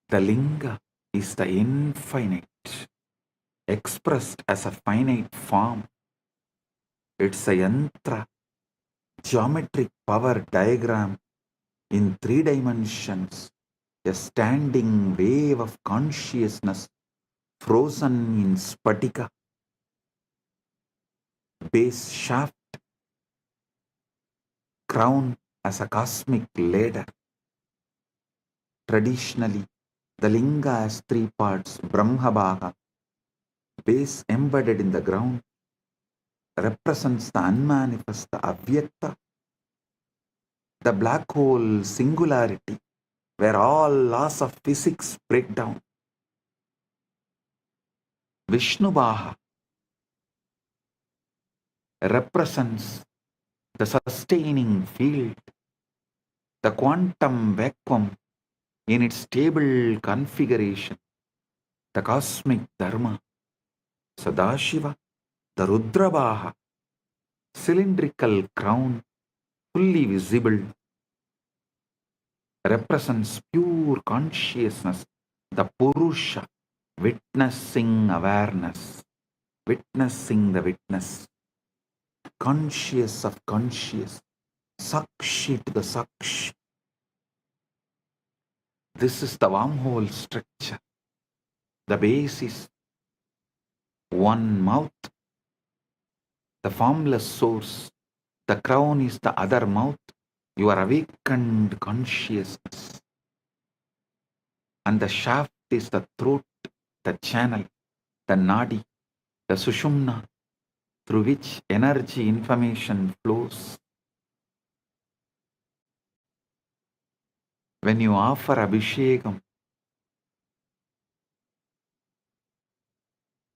The Linga is the infinite, expressed as a finite form. It's a yantra, geometric power diagram in 3 dimensions, a standing wave of consciousness frozen in spatika, base shaft, crown as a cosmic ladder. Traditionally, the Linga has 3 parts: Brahmabhaga, base embedded in the ground, represents the unmanifest, the avyakta, the black hole singularity, where all laws of physics break down. Vishnubhaha represents the sustaining field, the quantum vacuum in its stable configuration, the cosmic dharma. Sadashiva, the Rudrabhaha, cylindrical crown, fully visible, represents pure consciousness, the Purusha, witnessing awareness, witnessing the witness, conscious of conscious, Sakshi to the Sakshi. This is the wormhole structure. The base is one mouth, the formless source. The crown is the other mouth, your awakened consciousness. And the shaft is the throat, the channel, the nadi, the sushumna, through which energy information flows. When you offer abhishekam,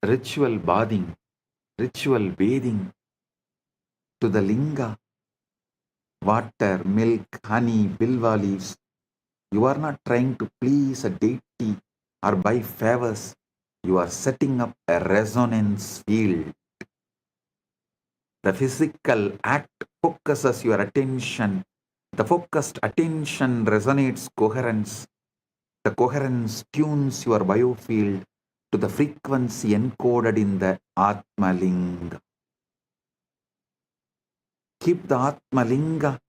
ritual bathing to the linga, water, milk, honey, bilva leaves, you are not trying to please a deity or buy favors. You are setting up a resonance field. The physical act focuses your attention. The focused attention resonates coherence. The coherence tunes your biofield to the frequency encoded in the Atma Linga. Keep the Atmalinga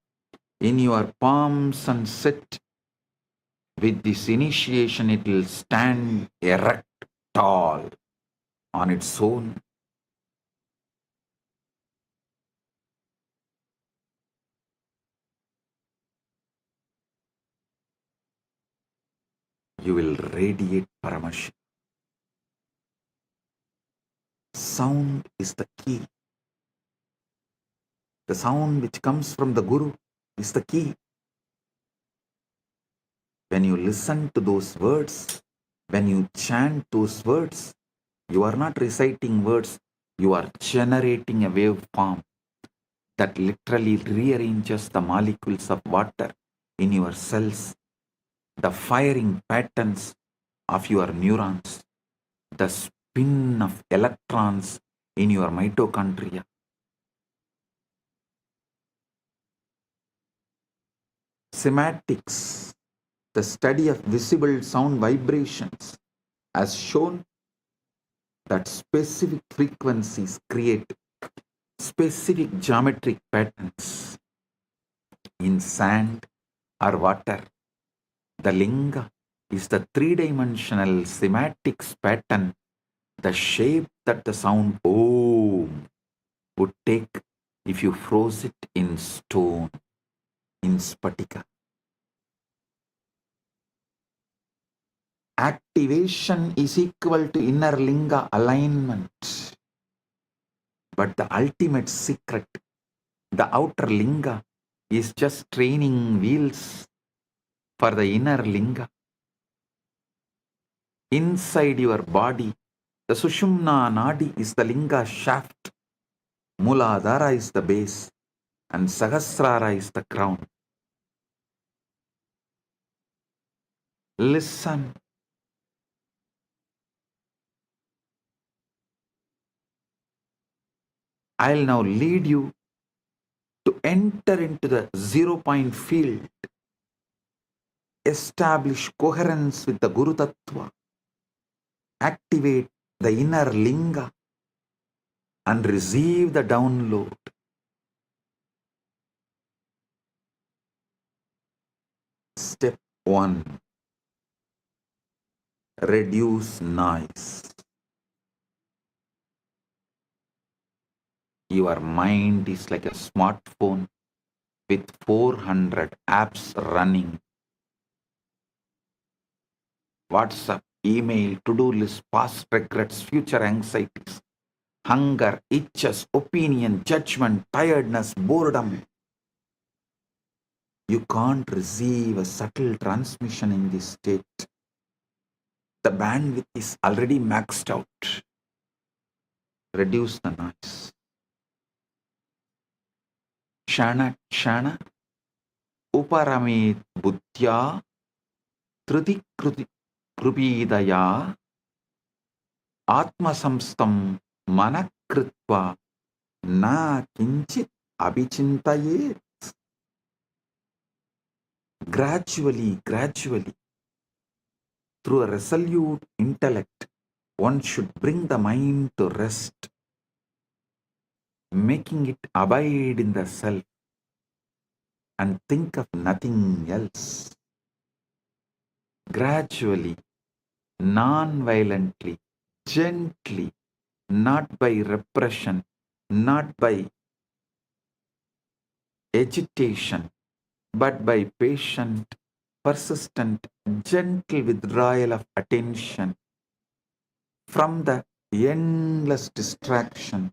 in your palms and sit. With this initiation, it will stand erect, tall, on its own. You will radiate Paramashiva. Sound is the key. The sound which comes from the Guru is the key. When you listen to those words, when you chant those words, you are not reciting words, you are generating a waveform that literally rearranges the molecules of water in your cells, the firing patterns of your neurons, the spin of electrons in your mitochondria. Sematics, the study of visible sound vibrations, has shown that specific frequencies create specific geometric patterns in sand or water. The linga is the three-dimensional sematics pattern, the shape that the sound Om would take if you froze it in stone, in spatika. Activation is equal to inner linga alignment. But the ultimate secret, the outer linga, is just training wheels for the inner linga. Inside your body, the Sushumna Nadi is the linga shaft, Muladhara is the base, and Sahasrara is the crown. Listen. I'll now lead you to enter into the 0-point field, establish coherence with the Guru Tattva, activate the inner linga, and receive the download. Step 1. Reduce noise. Your mind is like a smartphone with 400 apps running. WhatsApp, email, to-do list, past regrets, future anxieties, hunger, itches, opinion, judgment, tiredness, boredom. You can't receive a subtle transmission in this state. The bandwidth is already maxed out. Reduce the noise. Kshana kshana uparamit buddhya triti krupidaya atmasamstam manakritva na kinchit abhichintayet. Gradually, through a resolute intellect, one should bring the mind to rest, making it abide in the self and think of nothing else. Gradually, non-violently, gently, not by repression, not by agitation, but by patient, persistent, gentle withdrawal of attention from the endless distraction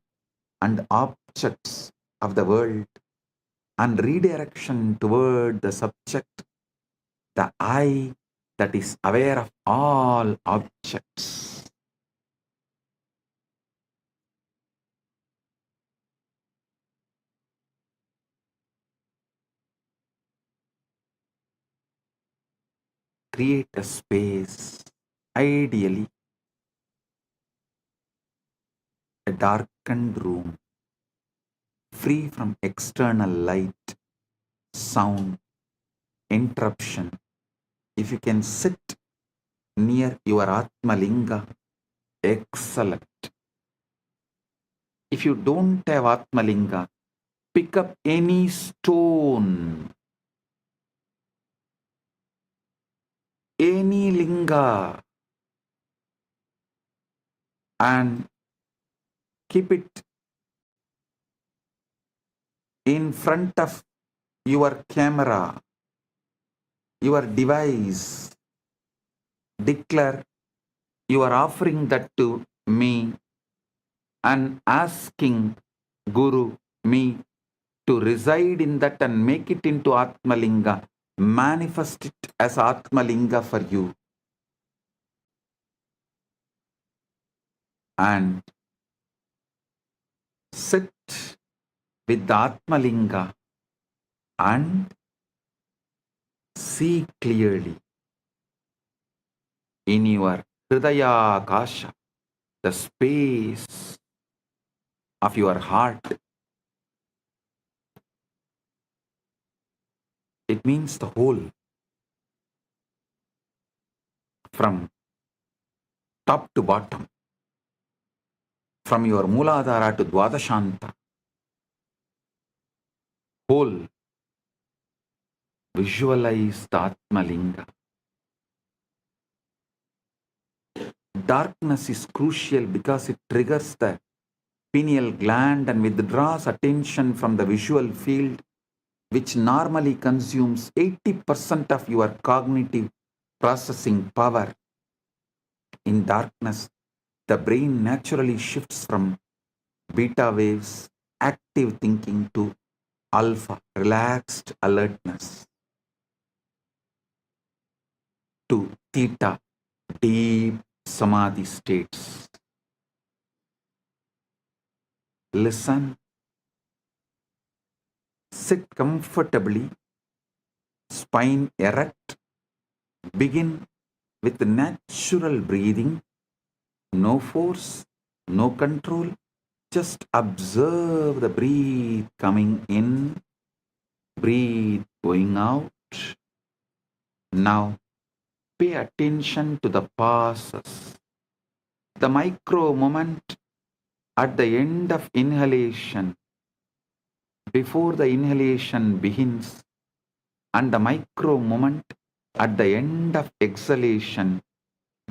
and objects of the world and redirection toward the subject, the I that is aware of all objects. Create a space, ideally a darkened room, free from external light, sound, interruption. If you can sit near your Atmalinga, excellent. If you don't have Atmalinga, Pick up any stone, any linga, and keep it in front of your camera, your device. Declare you are offering that to me and asking Guru, me, to reside in that and make it into Atmalinga. Manifest it as Atmalinga for you. And sit with the Atmalinga and see clearly in your Hridaya Akasha, the space of your heart. It means the whole, from top to bottom, from your Mooladhara to Dwadashanta, whole. Visualize the Atmalinga. Darkness is crucial because it triggers the pineal gland and withdraws attention from the visual field, which normally consumes 80% of your cognitive processing power. In darkness, the brain naturally shifts from beta waves, active thinking, to alpha, relaxed alertness, to theta, deep samadhi states. Listen, sit comfortably, spine erect, begin with natural breathing, no force, no control, just observe the breath coming in, breathe going out. Now, pay attention to the pauses, the micro moment at the end of inhalation, before the inhalation begins, and the micro moment at the end of exhalation,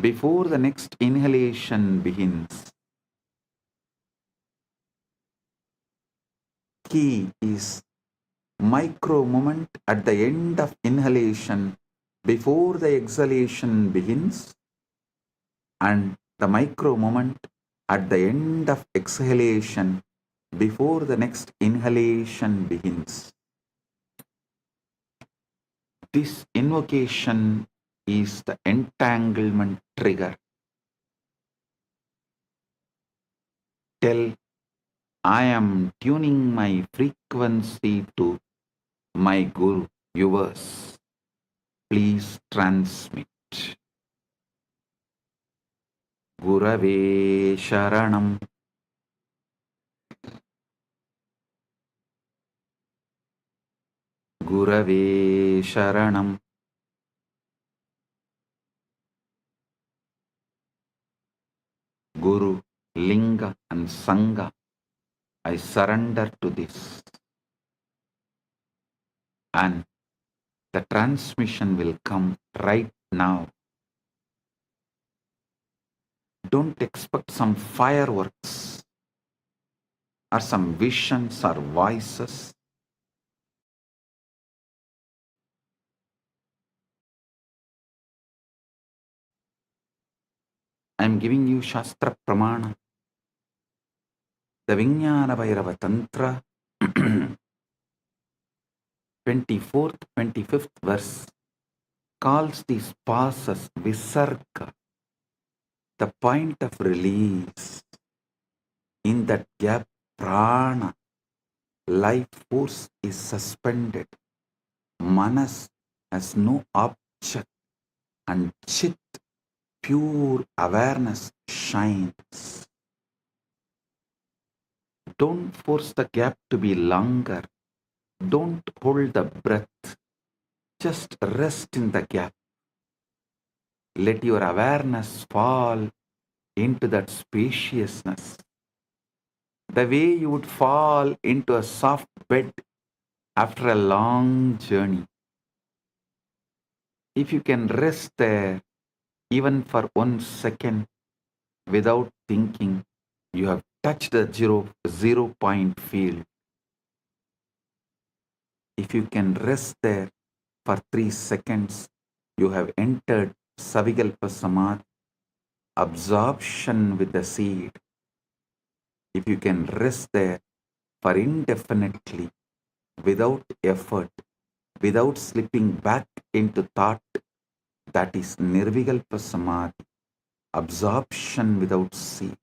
before the next inhalation begins. Key is micro moment at the end of inhalation, before the exhalation begins, and the micro moment at the end of exhalation, before the next inhalation begins. This invocation is the entanglement trigger. Tell, I am tuning my frequency to my Guru, yours. Please transmit. Gurave Sharanam. Gurave Sharanam. Guru, Linga and Sangha, I surrender to this. And the transmission will come right now. Don't expect some fireworks or some visions or voices. I am giving you Shastra Pramana, the Vijnana Bhairava Tantra, 24th, 25th verse, calls these pauses Visarga, the point of release. In that gap, Prana, life force, is suspended. Manas has no object, and Chit, pure awareness, shines. Don't force the gap to be longer. Don't hold the breath. Just rest in the gap. Let your awareness fall into that spaciousness. the way you would fall into a soft bed after a long journey. If you can rest there even for 1 second without thinking, you have touched the zero point field. If you can rest there for 3 seconds, you have entered Savikalpa Samadhi, absorption with the seed. If you can rest there for indefinitely, without effort, without slipping back into thought, that is Nirvikalpa Samadhi, absorption without seed.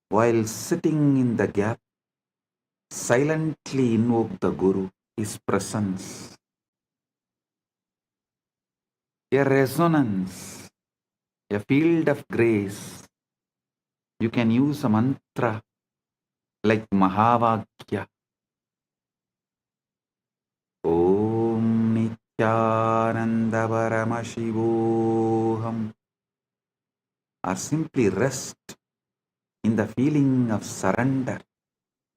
While sitting in the gap, silently invoke the Guru, his presence, a resonance, a field of grace. You can use a mantra like Mahavakya. Om Nityananda Paramashivam. Or simply rest in the feeling of surrender,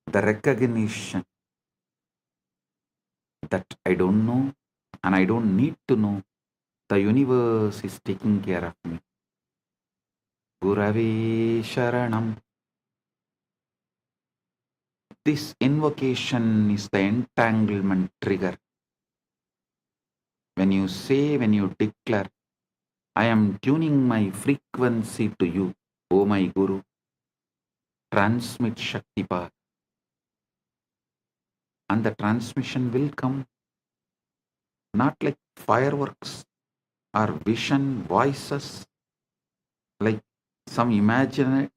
the recognition that I don't know and I don't need to know. The universe is taking care of me. Gurave Sharanam. This invocation is the entanglement trigger. When you declare, I am tuning my frequency to you, O my Guru, transmit Shaktipat. And the transmission will come not like fireworks or vision voices, like some imagine it,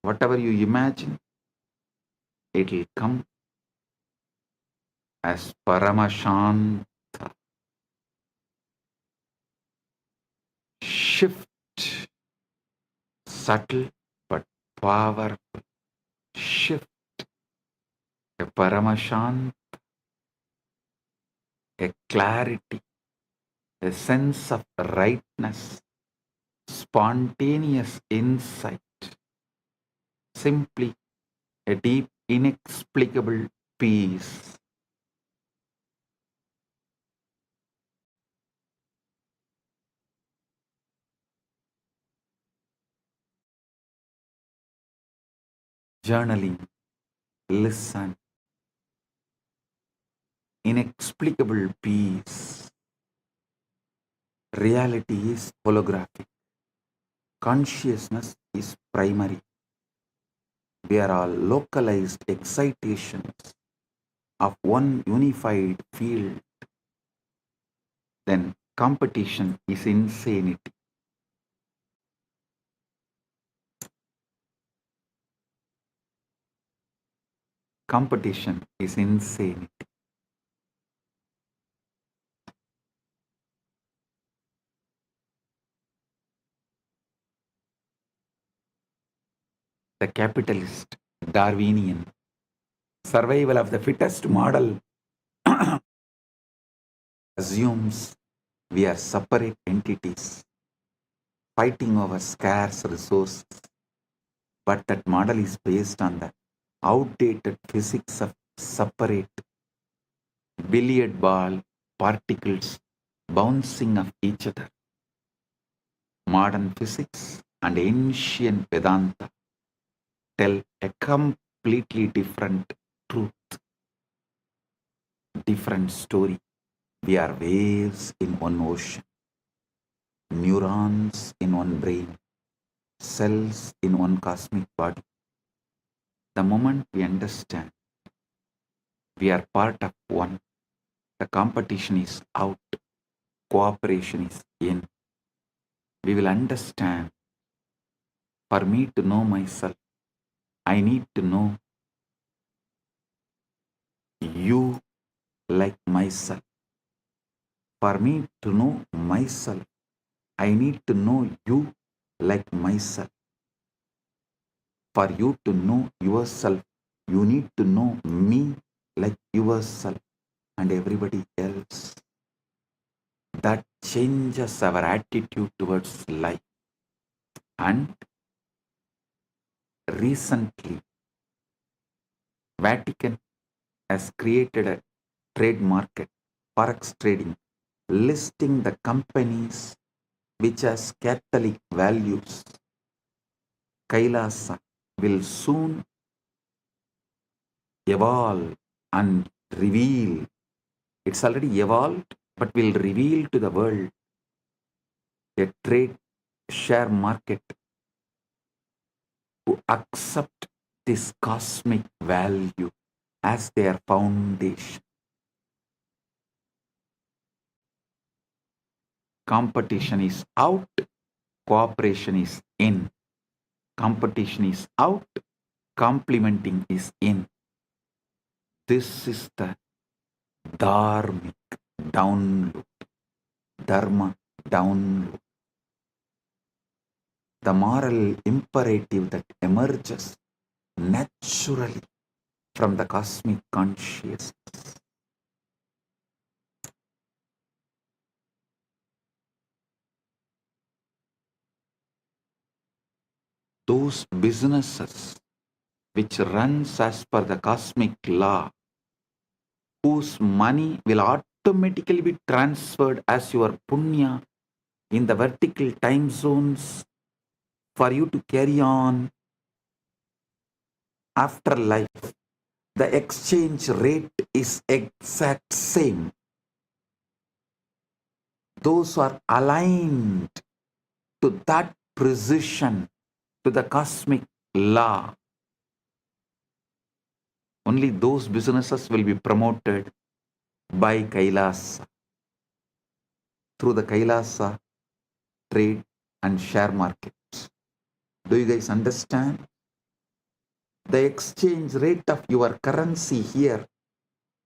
whatever you imagine, it will come as Paramashanta. Shift, subtle but powerful. Shift, a Paramashanta, a clarity, a sense of rightness, spontaneous insight, simply a deep, inexplicable peace. Journaling, listen, inexplicable peace. Reality is holographic. Consciousness is primary. We are all localized excitations of one unified field. Then competition is insanity. Competition is insanity. The capitalist, Darwinian, survival of the fittest model assumes we are separate entities fighting over scarce resources. But that model is based on the outdated physics of separate billiard ball particles bouncing off each other. Modern physics and ancient Vedanta tell a completely different truth, different story. We are waves in one ocean, neurons in one brain, cells in one cosmic body. The moment we understand we are part of one, the competition is out, cooperation is in. We will understand, for me to know myself, I need to know you like myself. For me to know myself, I need to know you like myself. For you to know yourself, you need to know me like yourself and everybody else. That changes our attitude towards life. And Recently, Vatican has created a trade market, forex trading, listing the companies which has Catholic values. Kailasa will soon evolve and reveal. It's already evolved, but will reveal to the world a trade share market who accept this cosmic value as their foundation. Competition is out, cooperation is in. Competition is out, complementing is in. This is the dharmic download, dharma download. The moral imperative that emerges naturally from the cosmic consciousness. Those businesses which runs as per the cosmic law, whose money will automatically be transferred as your punya in the vertical time zones for you to carry on after life. The exchange rate is exact same. Those who are aligned to that precision, to the cosmic law, only those businesses will be promoted by Kailasa, through the Kailasa trade and share markets. Do you guys understand? The exchange rate of your currency here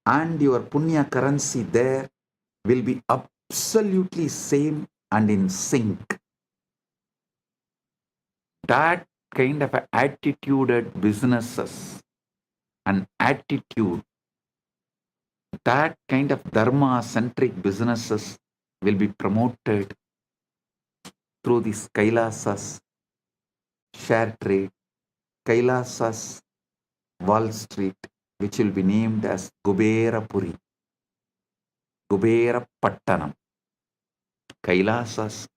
and your punya currency there will be absolutely same and in sync. That kind of attituded businesses and attitude, that kind of dharma-centric businesses will be promoted through this Kailasa's share trade, Kailasa's Wall Street, which will be named as Kuberapuri, Kubera Pattanam, Kailasa's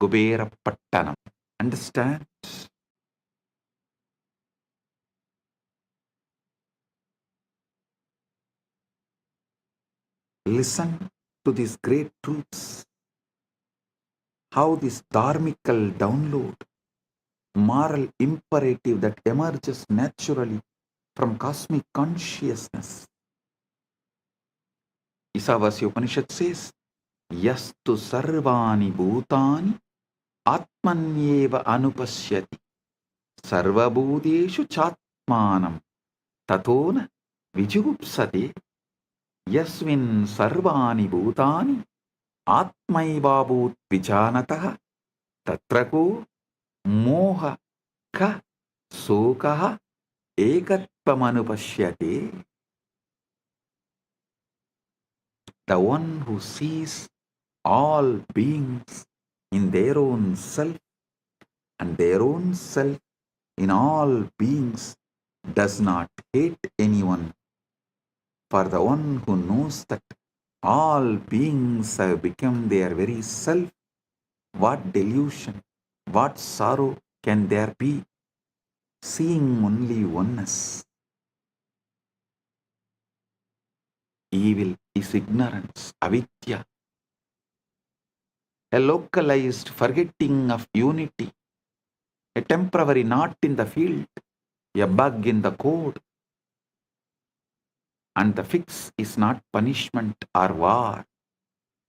Kubera Pattanam. Understand? Listen to these great truths. How this dharmical download, moral imperative that emerges naturally from cosmic consciousness. Isavasya Upanishad says, Yastu sarvani bhutani atmanyeva anupashyati sarvabhuteshu chatmanam tatona vijugupsate yasmin sarvani bhutani atmaivabhut vijanatah tatrako moha ka sokaha ekatvamanupashyate. The one who sees all beings in their own self and their own self in all beings does not hate anyone. For the one who knows that all beings have become their very self, what delusion, what sorrow can there be, seeing only oneness? Evil is ignorance, avidya, a localized forgetting of unity, a temporary knot in the field, a bug in the code. And the fix is not punishment or war.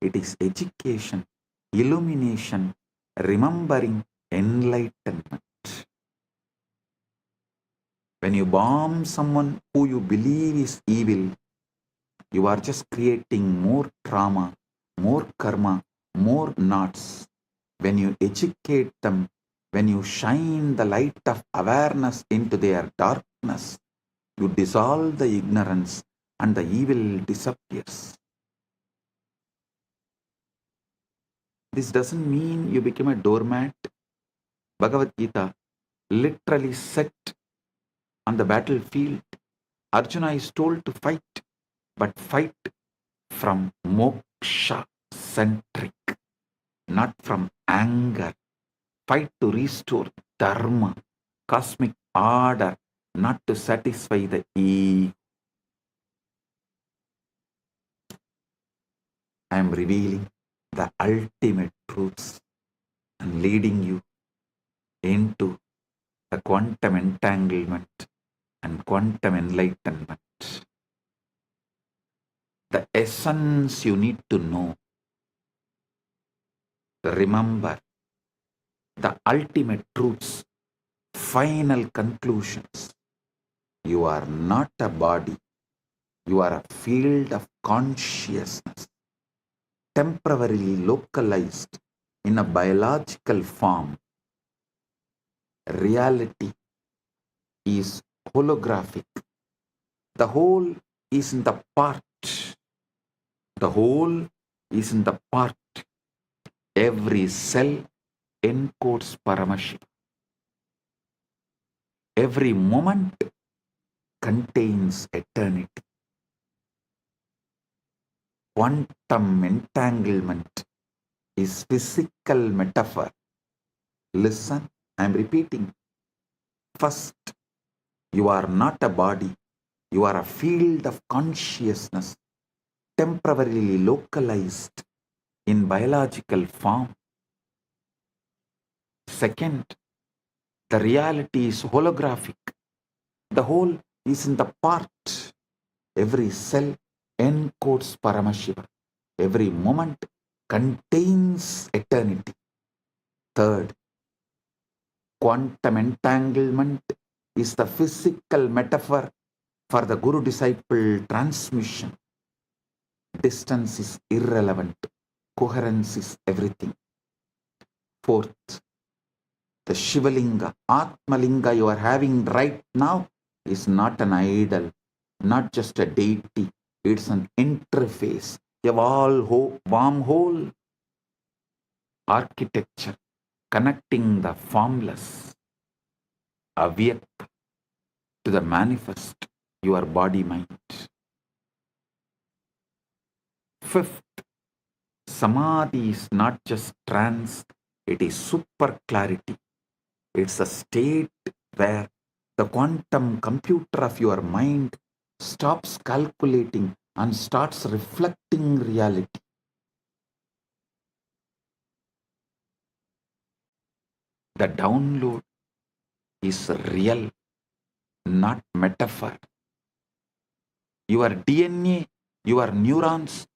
It is education, illumination, remembering, enlightenment. When you bomb someone who you believe is evil, you are just creating more trauma, more karma, more knots. When you educate them, when you shine the light of awareness into their darkness, you dissolve the ignorance and the evil disappears. This doesn't mean you become a doormat. Bhagavad Gita literally set on the battlefield. Arjuna is told to fight, but fight from moksha centric, not from anger. Fight to restore dharma, cosmic order, not to satisfy the ego. I am revealing the ultimate truths and leading you into the quantum entanglement and quantum enlightenment. The essence you need to know. Remember the ultimate truths, final conclusions. You are not a body. You are a field of consciousness, temporarily localized in a biological form. Reality is holographic. The whole is in the part. The whole is in the part. Every cell encodes Paramashiva. Every moment contains eternity. Quantum entanglement is physical metaphor. Listen, I am repeating. First, you are not a body. You are a field of consciousness, temporarily localized in biological form. Second, the reality is holographic. The whole is in the part. Every cell encodes Paramashiva. Every moment contains eternity. Third, quantum entanglement is the physical metaphor for the guru-disciple transmission. Distance is irrelevant. Coherence is everything. Fourth, the Shivalinga, Atmalinga you are having right now is not an idol, not just a deity. It's an interface, a wormhole architecture connecting the formless, avyakta, to the manifest, your body-mind. Fifth, Samadhi is not just trance, it is super clarity. It's a state where the quantum computer of your mind stops calculating and starts reflecting reality. The download is real, not metaphor. Your DNA, your neurons,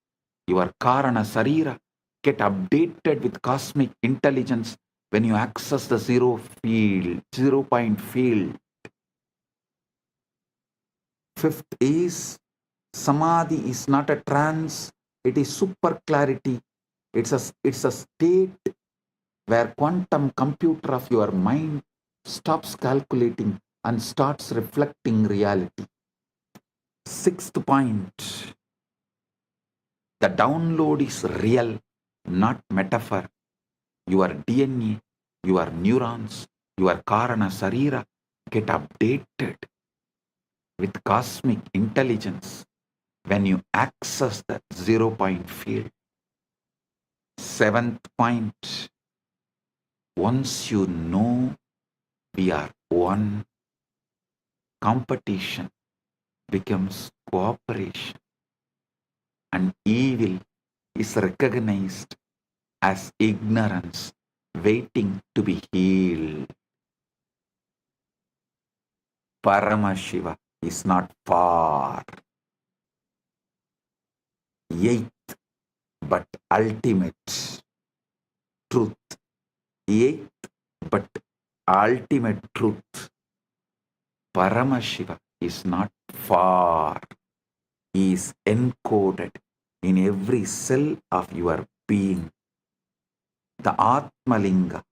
your Karana Sarira get updated with cosmic intelligence when you access the zero point field. Fifth is, Samadhi is not a trance, it is super clarity. It's a state where quantum computer of your mind stops calculating and starts reflecting reality. Sixth point, the download is real, not metaphor. Your DNA, your neurons, your Karana Sarira get updated with cosmic intelligence when you access the zero point field. Seventh point, once you know we are one, competition becomes cooperation, and evil is recognized as ignorance waiting to be healed. Paramashiva is not far. Eighth, but ultimate truth. Eighth, but ultimate truth. Paramashiva is not far. He is encoded in every cell of your being. The Atmalinga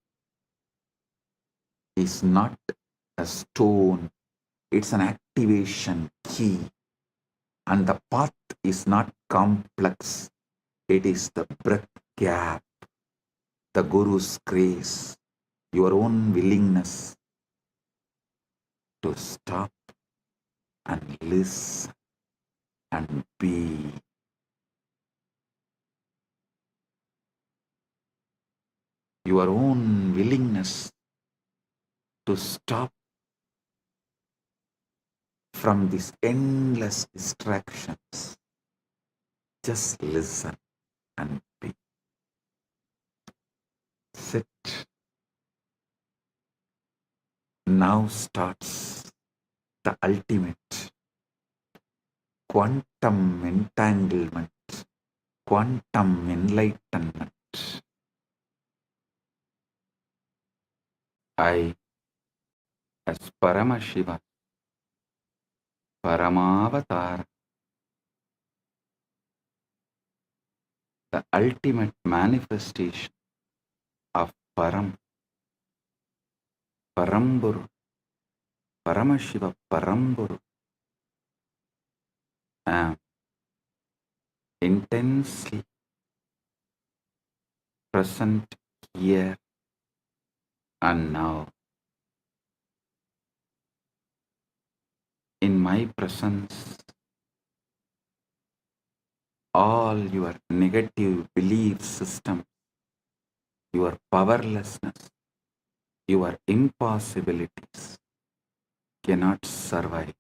is not a stone, it's an activation key. And the path is not complex, it is the breath gap, the Guru's grace, your own willingness, to stop and listen and be. Your own willingness to stop from these endless distractions. Just listen and be. Sit. Now starts the ultimate quantum entanglement, quantum enlightenment. I, as Paramashiva, Paramavatara, the ultimate manifestation of Paramburu, Paramashiva Paramburu, am intensely present here and now. In my presence, all your negative belief system, your powerlessness, your impossibilities cannot survive.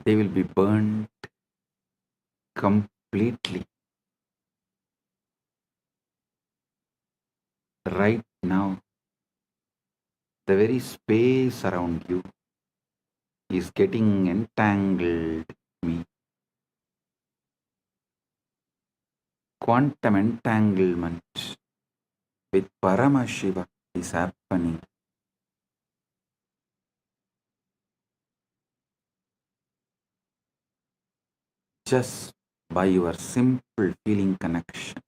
They will be burned completely. Right now, the very space around you is getting entangled with me. Quantum entanglement with Paramashiva is happening. Just by your simple feeling connection.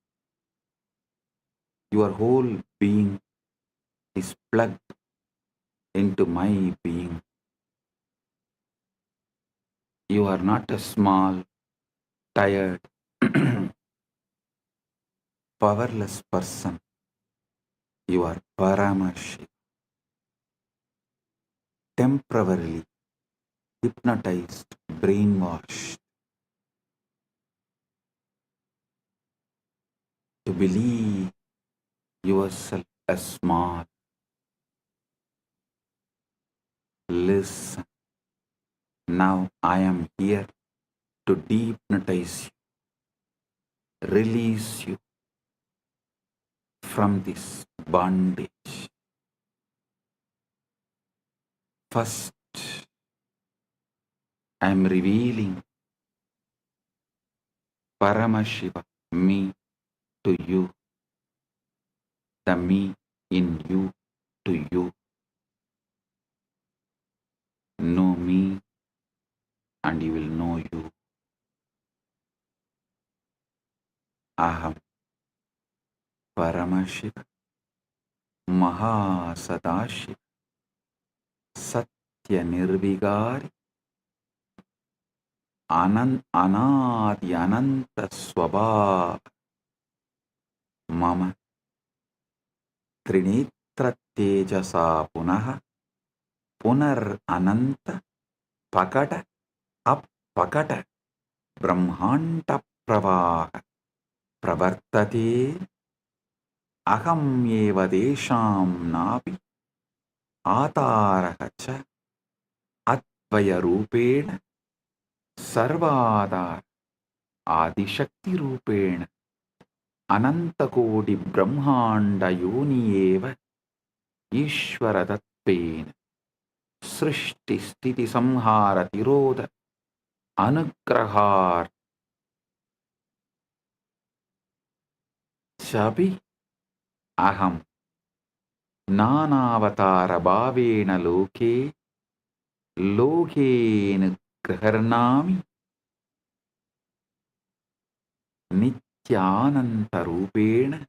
Your whole being is plugged into my being. You are not a small, tired, powerless person. You are Paramashiva. Temporarily hypnotized, brainwashed to believe yourself as small. Listen. Now I am here to dehypnotize you, release you from this bondage. First, I am revealing Paramashiva, me, to you, the me in you to you. Know me and you will know you. Aham Paramashiva Mahasadashiva Satya Nirvigari Anadi Ananta Swabha Mama Trinitra Tejasa Punaha Punar Ananta Pakata Appakata Brahmanta Pravaha Pravartate Aham eva desham napi Ataraha cha Atvaya rupena Sarvadar Adishakti rupena Anantakodi Brahmanda yoni eva Ishvara tatpena Srishti stiti samhara tiroda Anugrahar Chapi Aham Nanavatara bhavena loke Lokena graharnami Nityananda rupena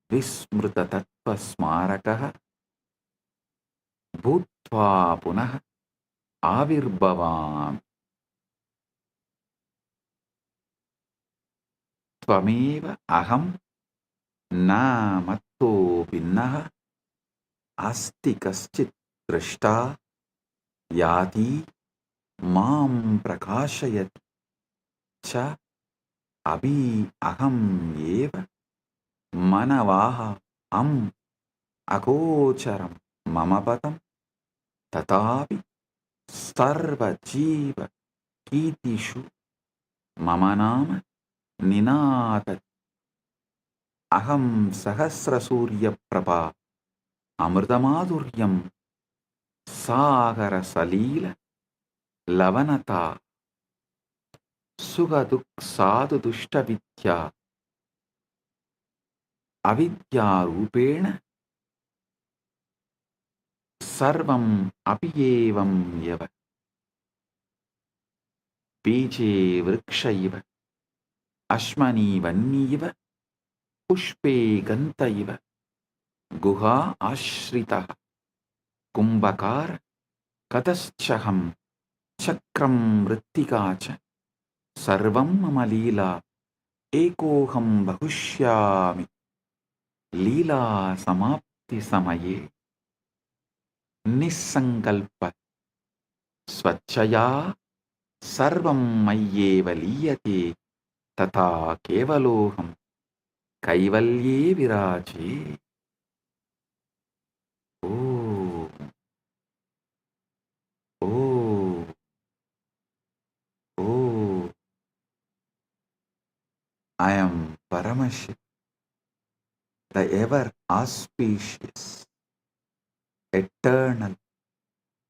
Vismruta tattva smarakaha Bhutva punah avirbhavam Tvameva aham na matto binnaha asti kaschit drashta yati mam prakashayat cha abhi aham eva manavaha am agocharam mamapatam tatapi sarva jiva kitishu mama nama ninata aham sahasra surya prabha amritamadhuryam sagara salila lavanata sugaduk sadhu dushta vidya avidya rupena sarvam apiyevam yava बीजे वृक्ष इव अश्मनि वन्नीव पुष्पे गन्त इव गुहा आश्रितः कुम्भकार कतश्चहं चक्रं मृत्तिका च सर्वं मम लीला एकोऽहं बहुष्यामि लीला समाप्ति समये निस्सङ्कल्प स्वच्छया सर्वं मय्येव लीयते तथा केवलोऽहं कैवल्ये विराजे ओ ओ ओ I am Paramashiva, the ever auspicious, eternal,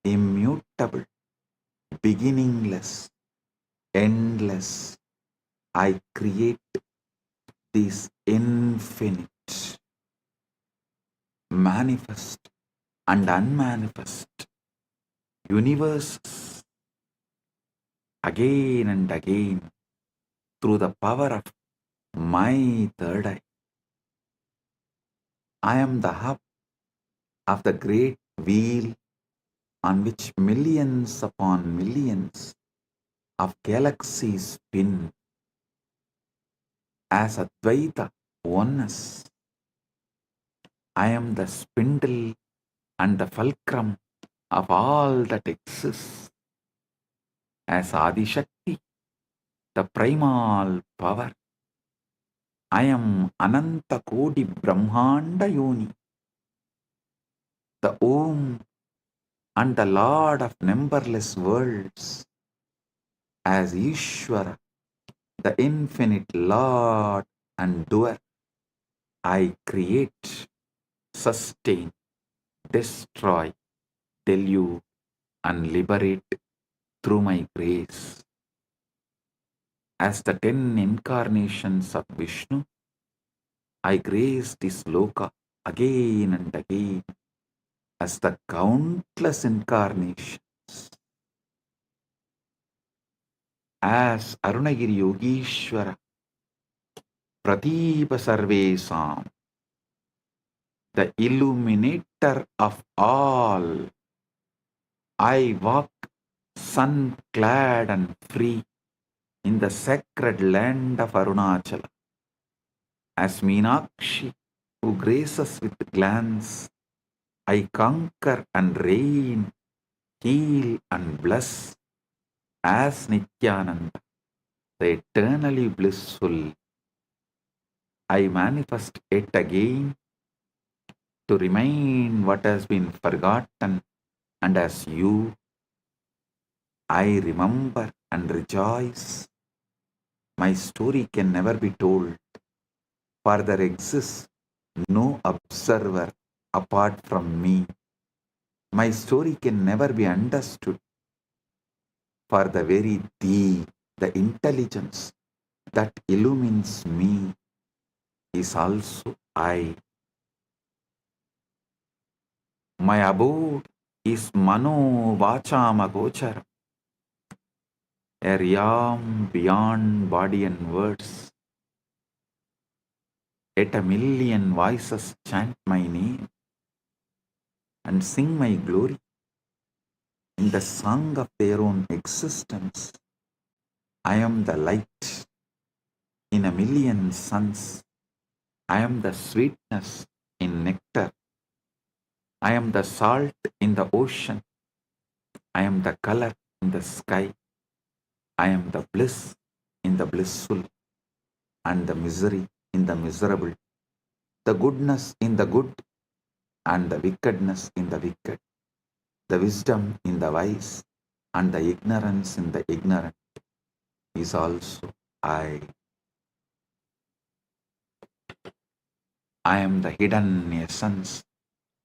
immutable, beginningless, endless. I create these infinite, manifest and unmanifest universes again and again through the power of my third eye. I am the hub of the great wheel on which millions upon millions of galaxies spin as Advaita oneness. I am the spindle and the fulcrum of all that exists as Adishakti, the primal power. I am Ananta Kodi Brahmanda Yoni, the Om and the Lord of numberless worlds, as Ishvara, the infinite Lord and doer. I create, sustain, destroy, delude, and liberate through my grace. As the 10 incarnations of Vishnu, I grace this loka again and again as the countless incarnations. As Arunagiri Yogishwara, Pratipa Sarvesam, the illuminator of all, I walk sun-clad and free in the sacred land of Arunachala. As Meenakshi, who graces with glance, I conquer and reign, heal and bless. As Nithyananda, the eternally blissful, I manifest yet again to remind what has been forgotten, and as you, I remember and rejoice. My story can never be told, for there exists no observer apart from me. My story can never be understood, for the very thee, the intelligence that illumines me, is also I. My abode is Mano Vachama Gochara, a realm beyond body and words. Yet a million voices chant my name and sing my glory in the song of their own existence. I am the light in a million suns, I am the sweetness in nectar. I am the salt in the ocean. I am the color in the sky. I am the bliss in the blissful and the misery in the miserable, the goodness in the good and the wickedness in the wicked, the wisdom in the wise and the ignorance in the ignorant is also I. I am the hidden essence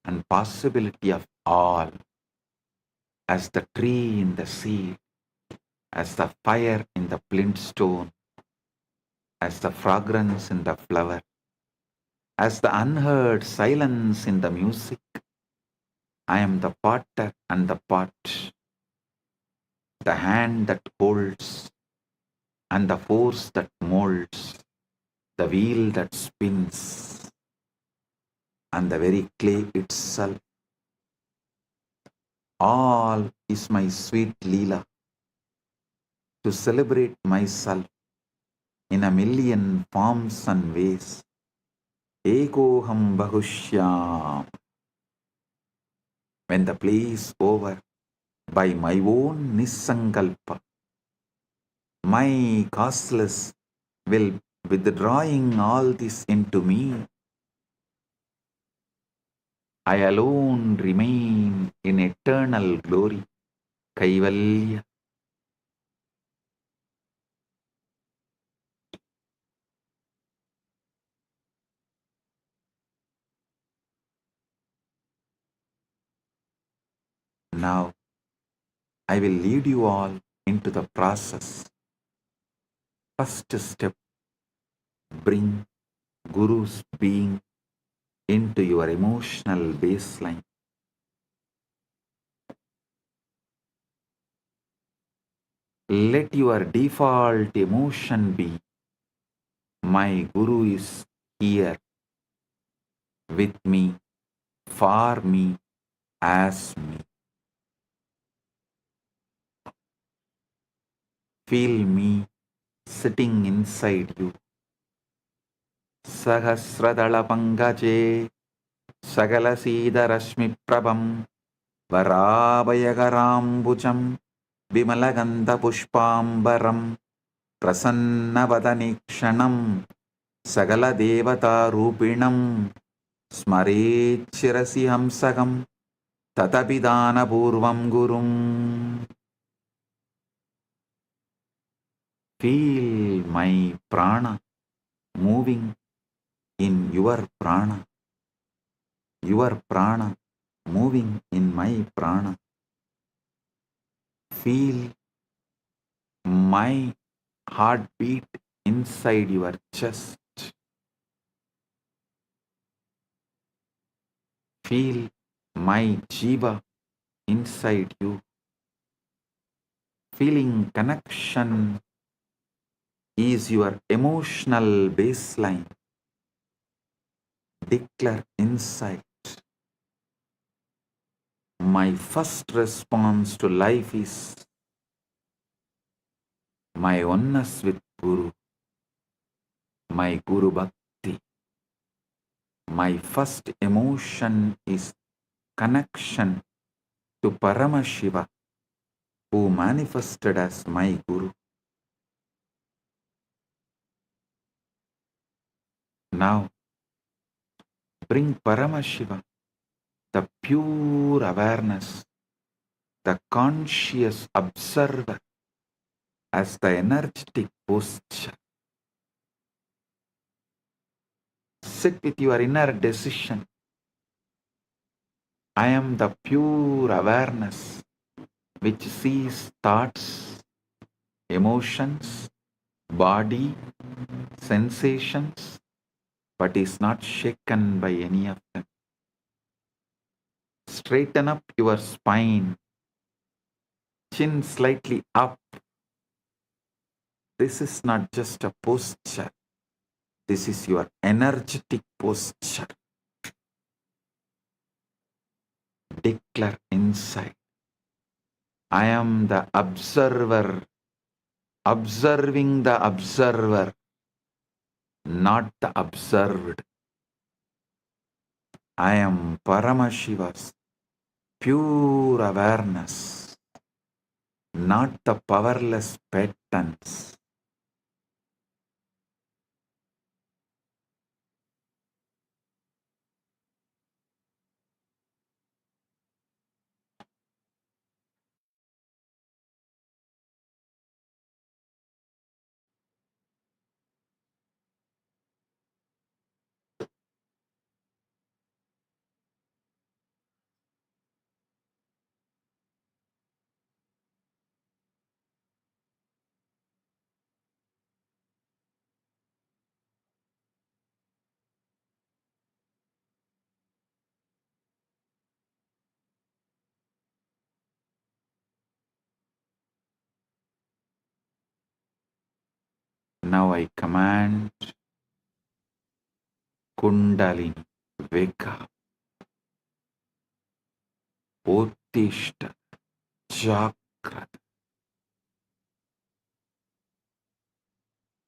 and possibility of all, as the tree in the seed, as the fire in the flint stone, as the fragrance in the flower, as the unheard silence in the music. I am the potter and the pot, the hand that holds and the force that molds, the wheel that spins and the very clay itself. All is my sweet Leela to celebrate myself in a million forms and ways. Ekoham bahushyam. When the play is over, by my own nisankalpa, my causeless will withdrawing all this into me. I alone remain in eternal glory. Kaivalya. Now, I will lead you all into the process. First step, bring Guru's being into your emotional baseline. Let your default emotion be, my Guru is here with me, for me, as me. Feel me sitting inside you. Sahasradala pangaje, sagala sida rashmi prabham, varabhayagarambujam, vimalagandha pushpambaram, prasannavadanikshanam, sagala devata rupinam, smaret shirasi hamsagam, tatapidana purvam gurum. Feel my prana moving in your prana moving in my prana. Feel my heartbeat inside your chest. Feel my jiva inside you. Feeling connection is your emotional baseline. Declare inside. My first response to life is my oneness with Guru, my Guru Bhakti. My first emotion is connection to Paramashiva, who manifested as my Guru. Now, bring Paramashiva, the pure awareness, the conscious observer, as the energetic posture. Sit with your inner decision. I am the pure awareness which sees thoughts, emotions, body, sensations, but is not shaken by any of them. Straighten up your spine, chin slightly up. This is not just a posture. This is your energetic posture. Declare inside. I am the observer, observing the observer, not the observed. I am Paramashiva's pure awareness, not the powerless patterns. Now I command Kundalini, wake up, Uttishta, Chakra.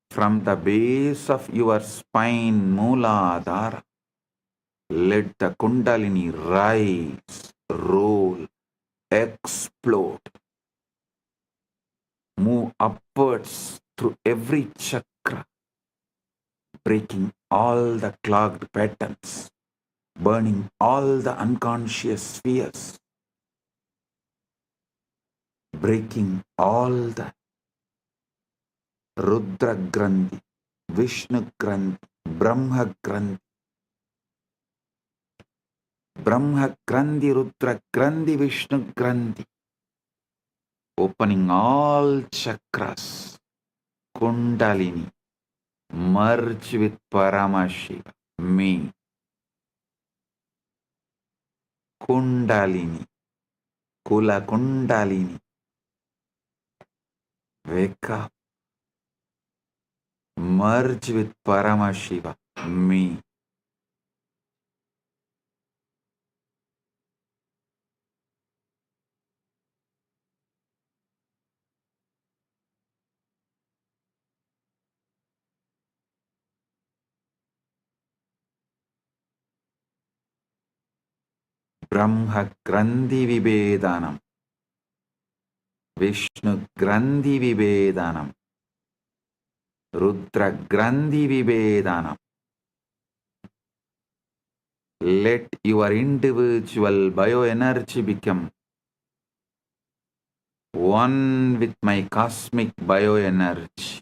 From the base of your spine, Mooladhara, let the Kundalini rise, roll, explode, move upwards through every chakra, breaking all the clogged patterns, burning all the unconscious spheres, breaking all the Rudra Grandhi, Vishnu Grandhi, Brahma Grandhi, Brahma Grandhi, Rudra Grandhi, Vishnu Grandhi, opening all chakras, Kundalini, merge with Paramashiva, me, Kundalini, Kula Kundalini, wake up, merge with Paramashiva, me, Brahma Grandhi Vibhedanam, Vishnu Grandhi Vibhedanam, Rudra Grandhi Vibhedanam. Let your individual bioenergy become one with my cosmic bioenergy.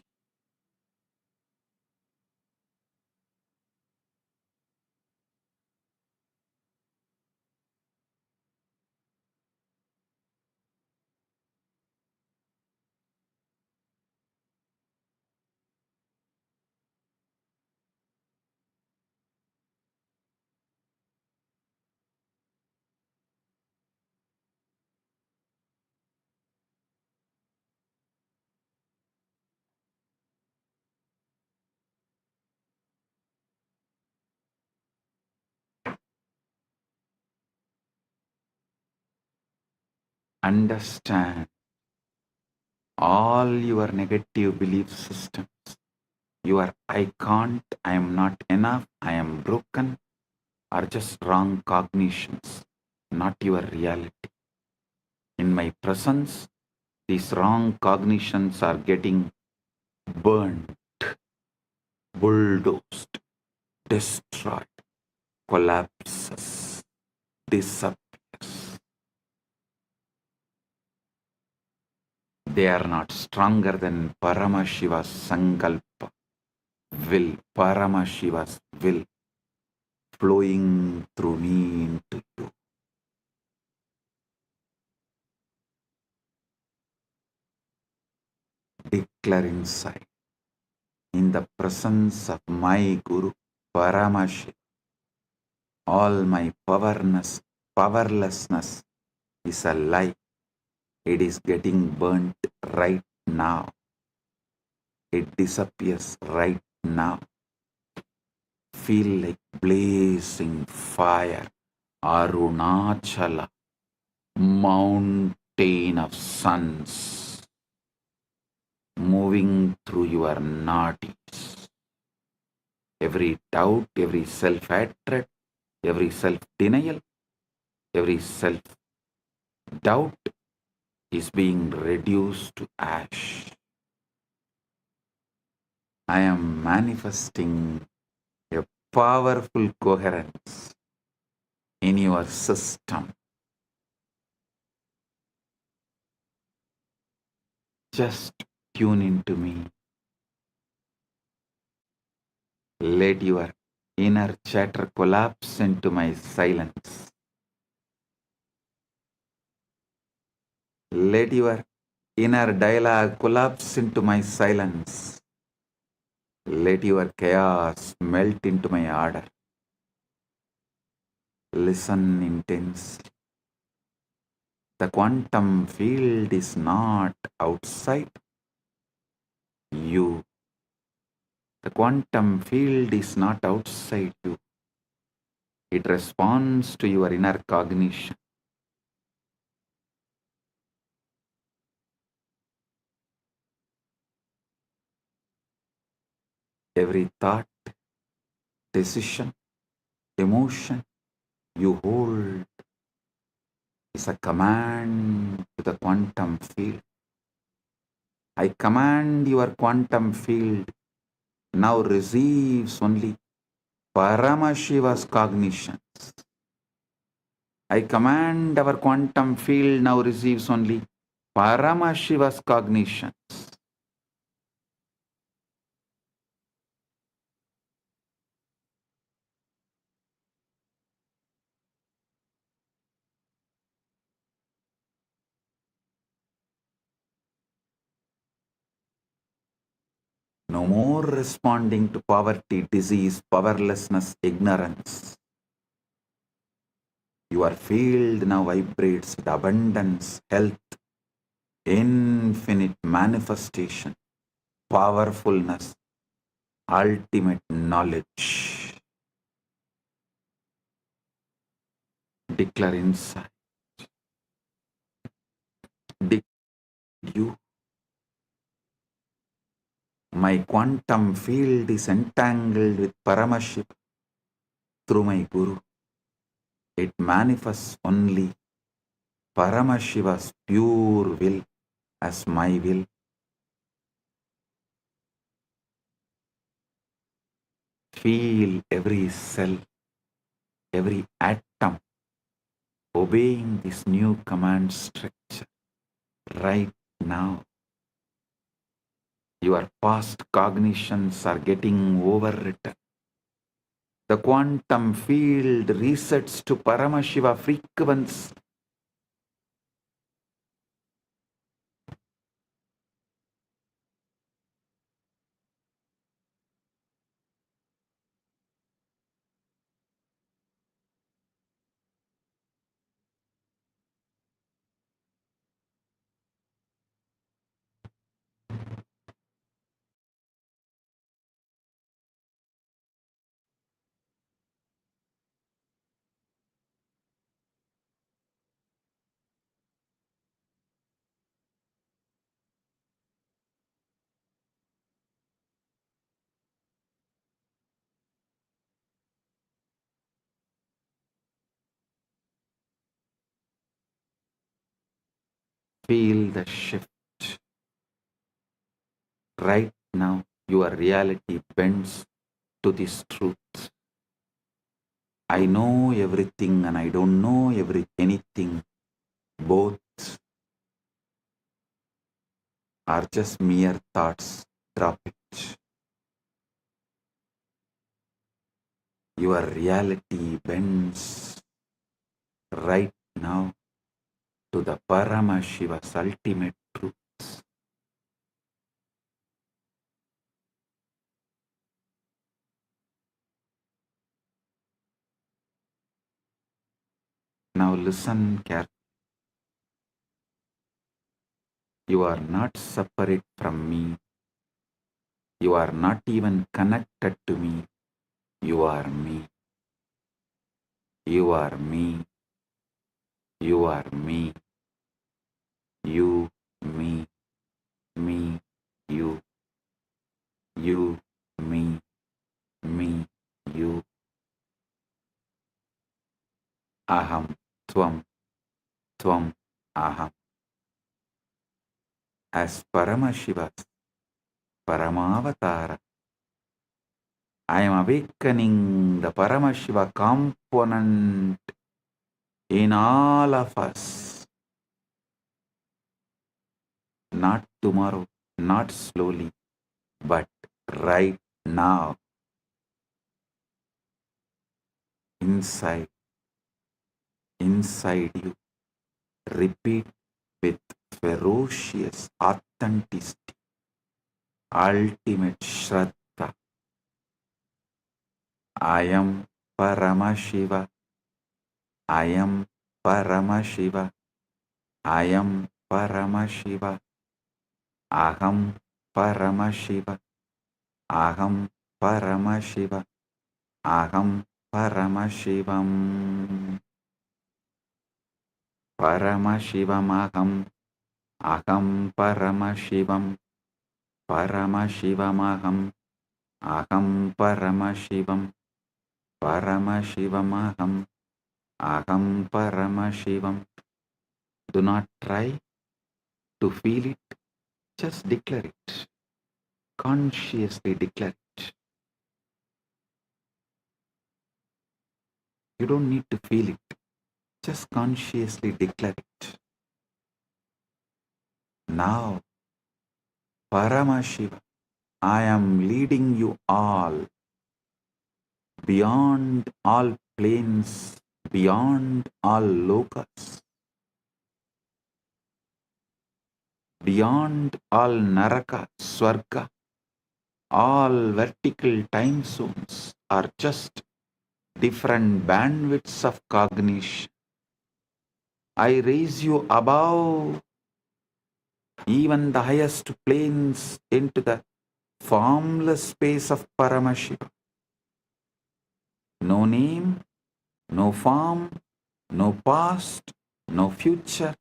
Understand all your negative belief systems. Your I can't, I am not enough, I am broken are just wrong cognitions, not your reality. In my presence, these wrong cognitions are getting burned, bulldozed, destroyed, collapses, disappears. They are not stronger than Paramashiva's Sankalpa, will, Paramashiva's will flowing through me into you. Declare inside, in the presence of my Guru, Paramashiva, all my powerlessness is a lie. It is getting burnt right now. It disappears right now. Feel like blazing fire, Arunachala, mountain of suns, moving through your nadis. Every doubt, every self-hatred, every self-denial, every self-doubt is being reduced to ash. I am manifesting a powerful coherence in your system. Just tune into me. Let your inner chatter collapse into my silence. Let your inner dialogue collapse into my silence. Let your chaos melt into my order. Listen intensely. The quantum field is not outside you. The quantum field is not outside you. It responds to your inner cognition. Every thought, decision, emotion you hold is a command to the quantum field. I command your quantum field now receives only Paramashiva's cognitions. I command our quantum field now receives only Paramashiva's cognitions. No more responding to poverty, disease, powerlessness, ignorance. Your field now vibrates with abundance, health, infinite manifestation, powerfulness, ultimate knowledge. Declare inside. You. My quantum field is entangled with Paramashiva through my Guru. It manifests only Paramashiva's pure will as my will. Feel every cell, every atom obeying this new command structure right now. Your past cognitions are getting overwritten. The quantum field resets to Paramashiva frequency. Feel the shift. Right now, your reality bends to this truth. I know everything and I don't know anything. Both are just mere thoughts. Drop it. Your reality bends right now to the Paramashiva's ultimate truth. Now listen carefully. You are not separate from me. You are not even connected to me. You are me. You are me. You are me. You, me, you, you, me, you. aham, tvam, tvam, aham. As Paramashiva's Paramavatara, I am awakening the Paramashiva component in all of us. Not tomorrow, not slowly, but right now, inside you. Repeat with ferocious authenticity, ultimate Shraddha. I am Paramashiva. I am Paramashiva. I am Paramashiva. Aham Paramashiva. Aham Paramashiva. Aham Paramashivam. Paramashivam aham. Aham Paramashivam. Paramashivam aham. Aham Paramashivam. Paramashivam aham. Aham Paramashivam. Do not try to feel it. Just declare it. Consciously declare it. You don't need to feel it. Just consciously declare it. Now, Paramashiva, I am leading you all beyond all planes, beyond all lokas, beyond all naraka, swarga, all vertical time zones are just different bandwidths of cognition. I raise you above even the highest planes into the formless space of Paramashiva. No name, no form, no past, no future,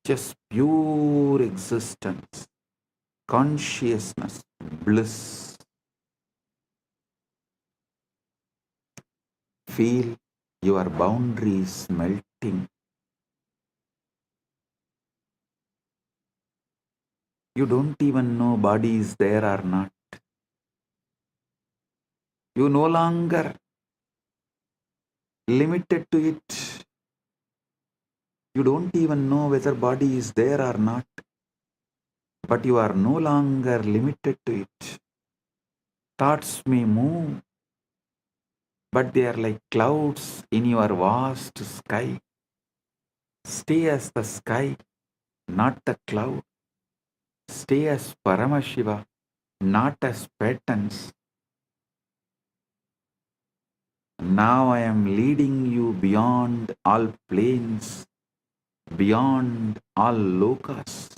just pure existence, consciousness, bliss. Feel your boundaries melting. You don't even know body is there or not. You no longer limited to it. You don't even know whether body is there or not, but you are no longer limited to it. Thoughts may move, but they are like clouds in your vast sky. Stay as the sky, not the cloud. Stay as Paramashiva, not as patterns. Now I am leading you beyond all planes, beyond all lokas,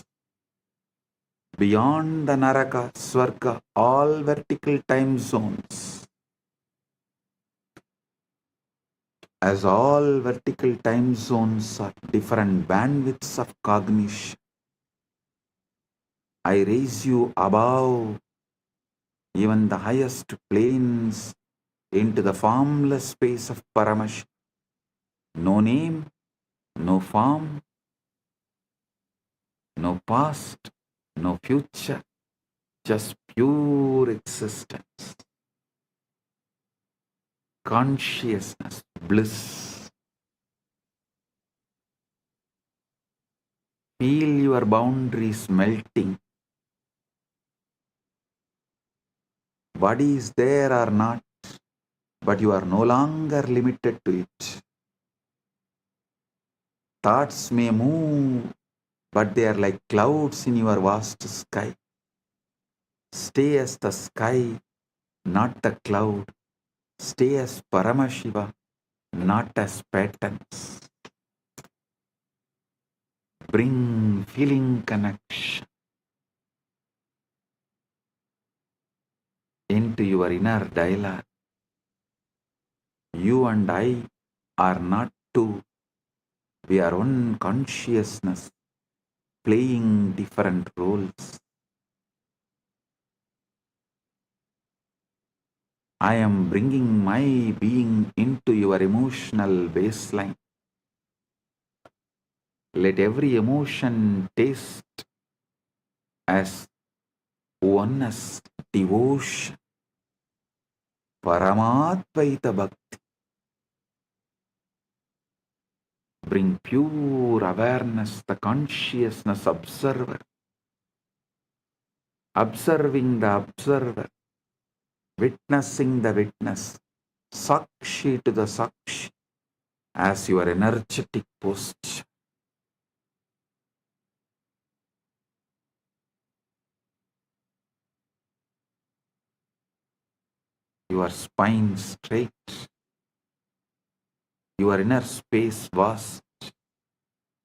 beyond the naraka, swarga, all vertical time zones. As all vertical time zones are different bandwidths of cognition, I raise you above even the highest planes into the formless space of Paramashiva. No name, no form, no past, no future, just pure existence, consciousness, bliss. Feel your boundaries melting. Body is there or not, but you are no longer limited to it. Thoughts may move, but they are like clouds in your vast sky. Stay as the sky, not the cloud. Stay as Paramashiva, not as patterns. Bring feeling connection into your inner dialogue. You and I are not two. We are one consciousness playing different roles. I am bringing my being into your emotional baseline. Let every emotion taste as oneness, devotion, Paramatvaita Bhakti. Bring pure awareness, the consciousness observer, observing the observer, witnessing the witness, Sakshi to the Sakshi, as your energetic posture. Your spine straight, your inner space vast,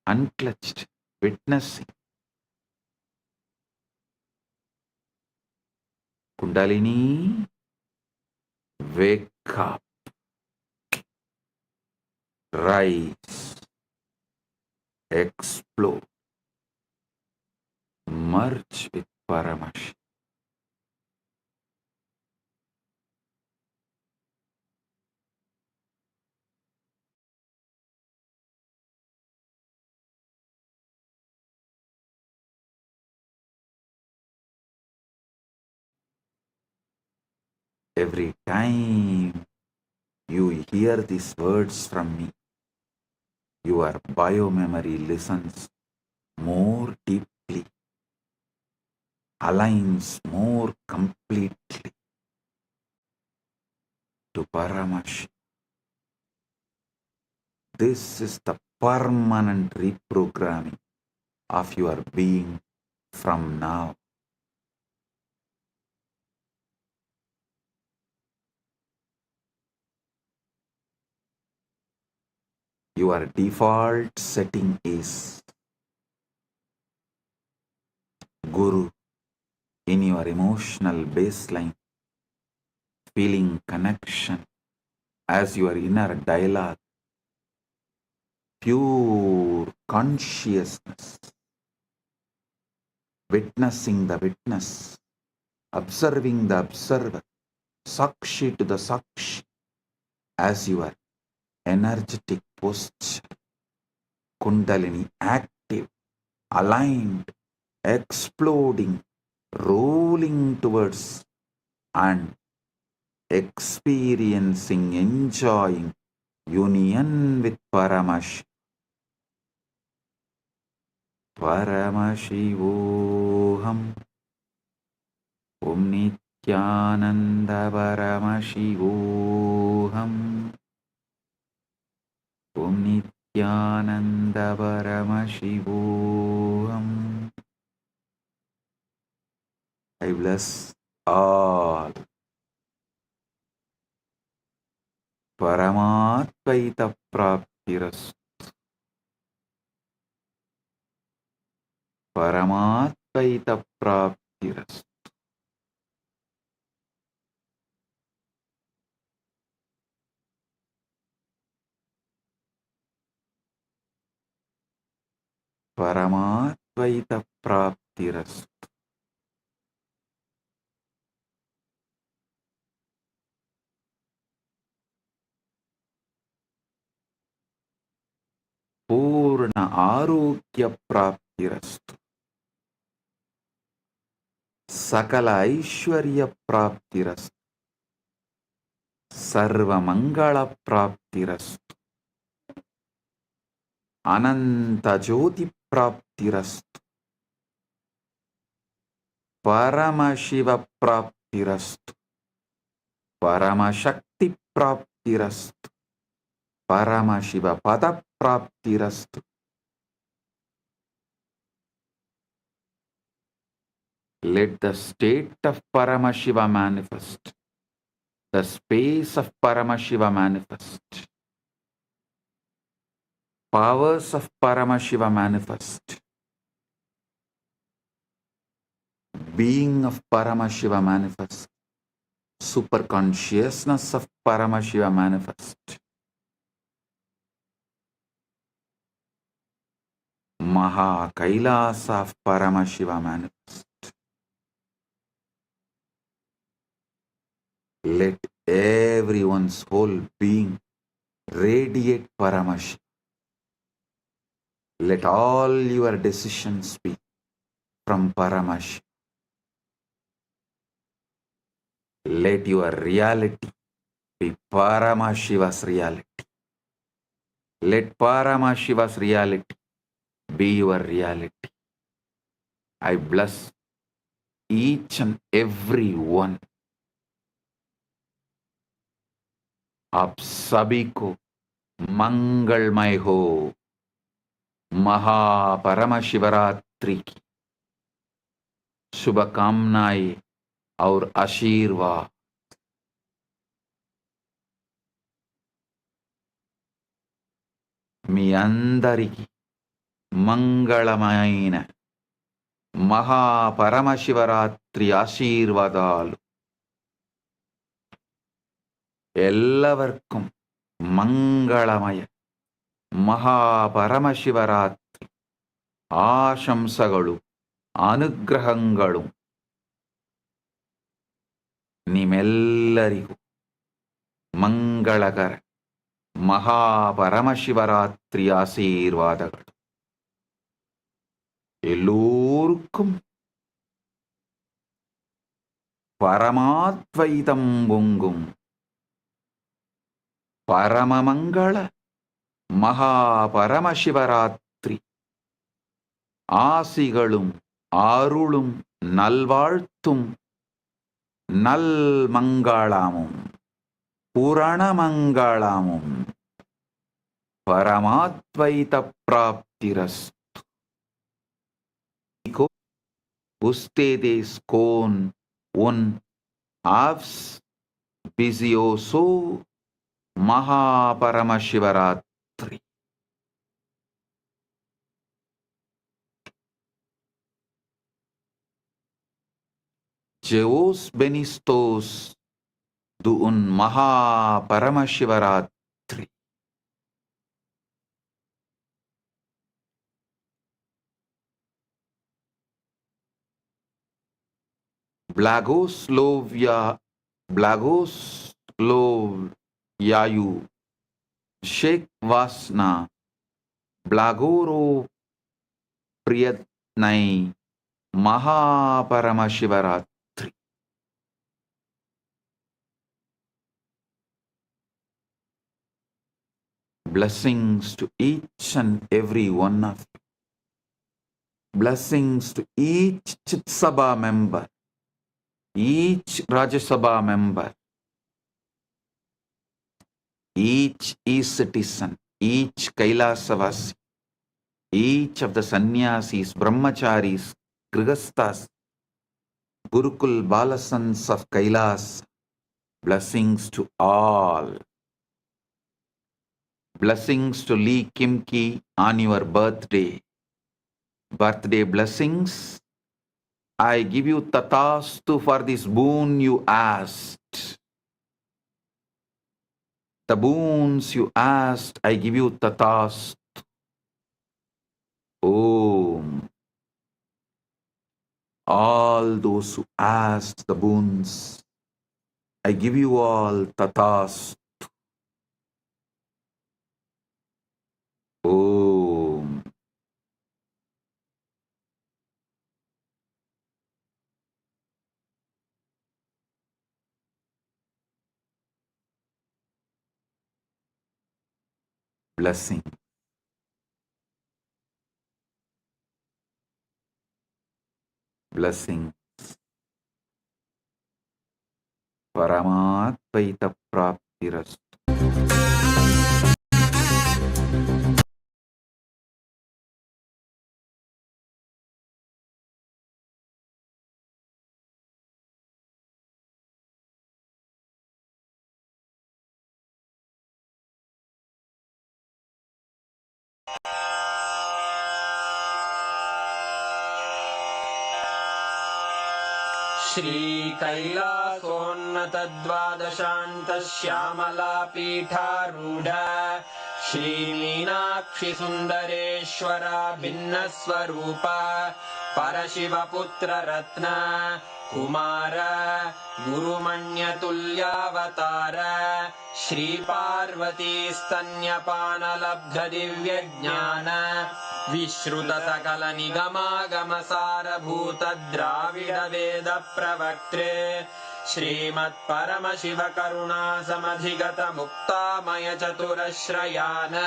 unclutched, witnessing. Kundalini, wake up, rise, explode, merge with Paramashiva. Every time you hear these words from me, your biomemory listens more deeply, aligns more completely to Paramashiva. This is the permanent reprogramming of your being from now. Your default setting is Guru in your emotional baseline, feeling connection as your inner dialogue, pure consciousness, witnessing the witness, observing the observer, Sakshi to the Sakshi, as your energetic posture, Kundalini active, aligned, exploding, rolling towards and experiencing, enjoying union with Paramashiva. Paramashivoham Om Nityananda Paramashivoham Om Nityananda Paramashivoham. I bless all. Paramatvaita Praptiras. Paramatvaita Praptiras. Paramatvaita Praptiras. Purna Arogya Praptirastu. Sakala Aishwarya Praptirastu. Sarva Mangala Praptirastu. Ananta Jyoti Praptirastu. Paramashiva Praptirastu. Paramashakti Praptirastu. Paramashiva Pada Praptirastu. Let the state of Paramashiva manifest. The space of Paramashiva manifest. Powers of Paramashiva manifest. Being of Paramashiva manifest. Super consciousness of Paramashiva manifest. Maha Kailasa of Paramashiva manifest. Let everyone's whole being radiate Paramashiva. Let all your decisions be from Paramashiva. Let your reality be Paramashiva's reality. Let Paramashiva's reality be your reality. I bless each and every one. आप सभी को मंगलमय हो। महापरमशिवरात्रि की शुभकामनाएं और आशीर्वाद। మీ అందరికీ మంగళమైన మహాపరమశివరాత్రి ఆశీర్వాదాలు. എല്ലാവർക്കും മംഗളമയ മഹാപരമശിവരാത്രി ആശംസകളും അനുഗ്രഹങ്ങളും ನಿಮ್ಮೆಲ್ಲರಿಗೂ ಮಂಗಳಕರ ಮಹಾಪರಮಶಿವರಾತ್ರಿ ಆಶೀರ್ವಾದಗಳು. எல்லோருக்கும் பரமாத்வைதம் பொங்கும் பரமமங்கள மகாபரமசிவராத்திரி ஆசிகளும் அருளும் நல்வாழ்த்தும் நல்மங்களமும் புரணமங்களமும் பரமாத்வைத பிராப்திரஸ்து. Ustedes con un auspicioso Mahaparamashivaratri. Que os benistos de un Mahaparamashivaratri. Blagoslovyayu Sheikh Vasna Blagoro Priyatnai Mahaparamashivaratri. Blessings to each and every one of you. Blessings to each Chit Sabha member, each Rajya Sabha member, each e-citizen, each Kailasavasi, each of the sannyasis, brahmacharis, grihasthas, Gurukul Balasans of Kailasa. Blessings to all. Blessings to Lee Kimki on your birthday. Birthday blessings. I give you tatastu for this boon you asked. The boons you asked, I give you tatastu. Om. All those who asked the boons, I give you all tatastu. Om. Blessing. Blessing. Paramatvaita praptirastu. Shri कैलासोन्नत द्वादशान्त Shyamala पीठारूढ़ Shri Meenakshi सुंदरेश्वरा भिन्न स्वरूप परशिव पुत्र रत्न कुमार गुरुमण्यतुल्यावतार श्रीपार्वतीस्तन्यपानलब्धदिव्यज्ञान विश्रुतसकलनिगमागमसारभूत द्राविडवेदप्रवक्त्रे श्रीमत्परमशिवकरुणासमधिगतमुक्तामयचतुरश्रयान्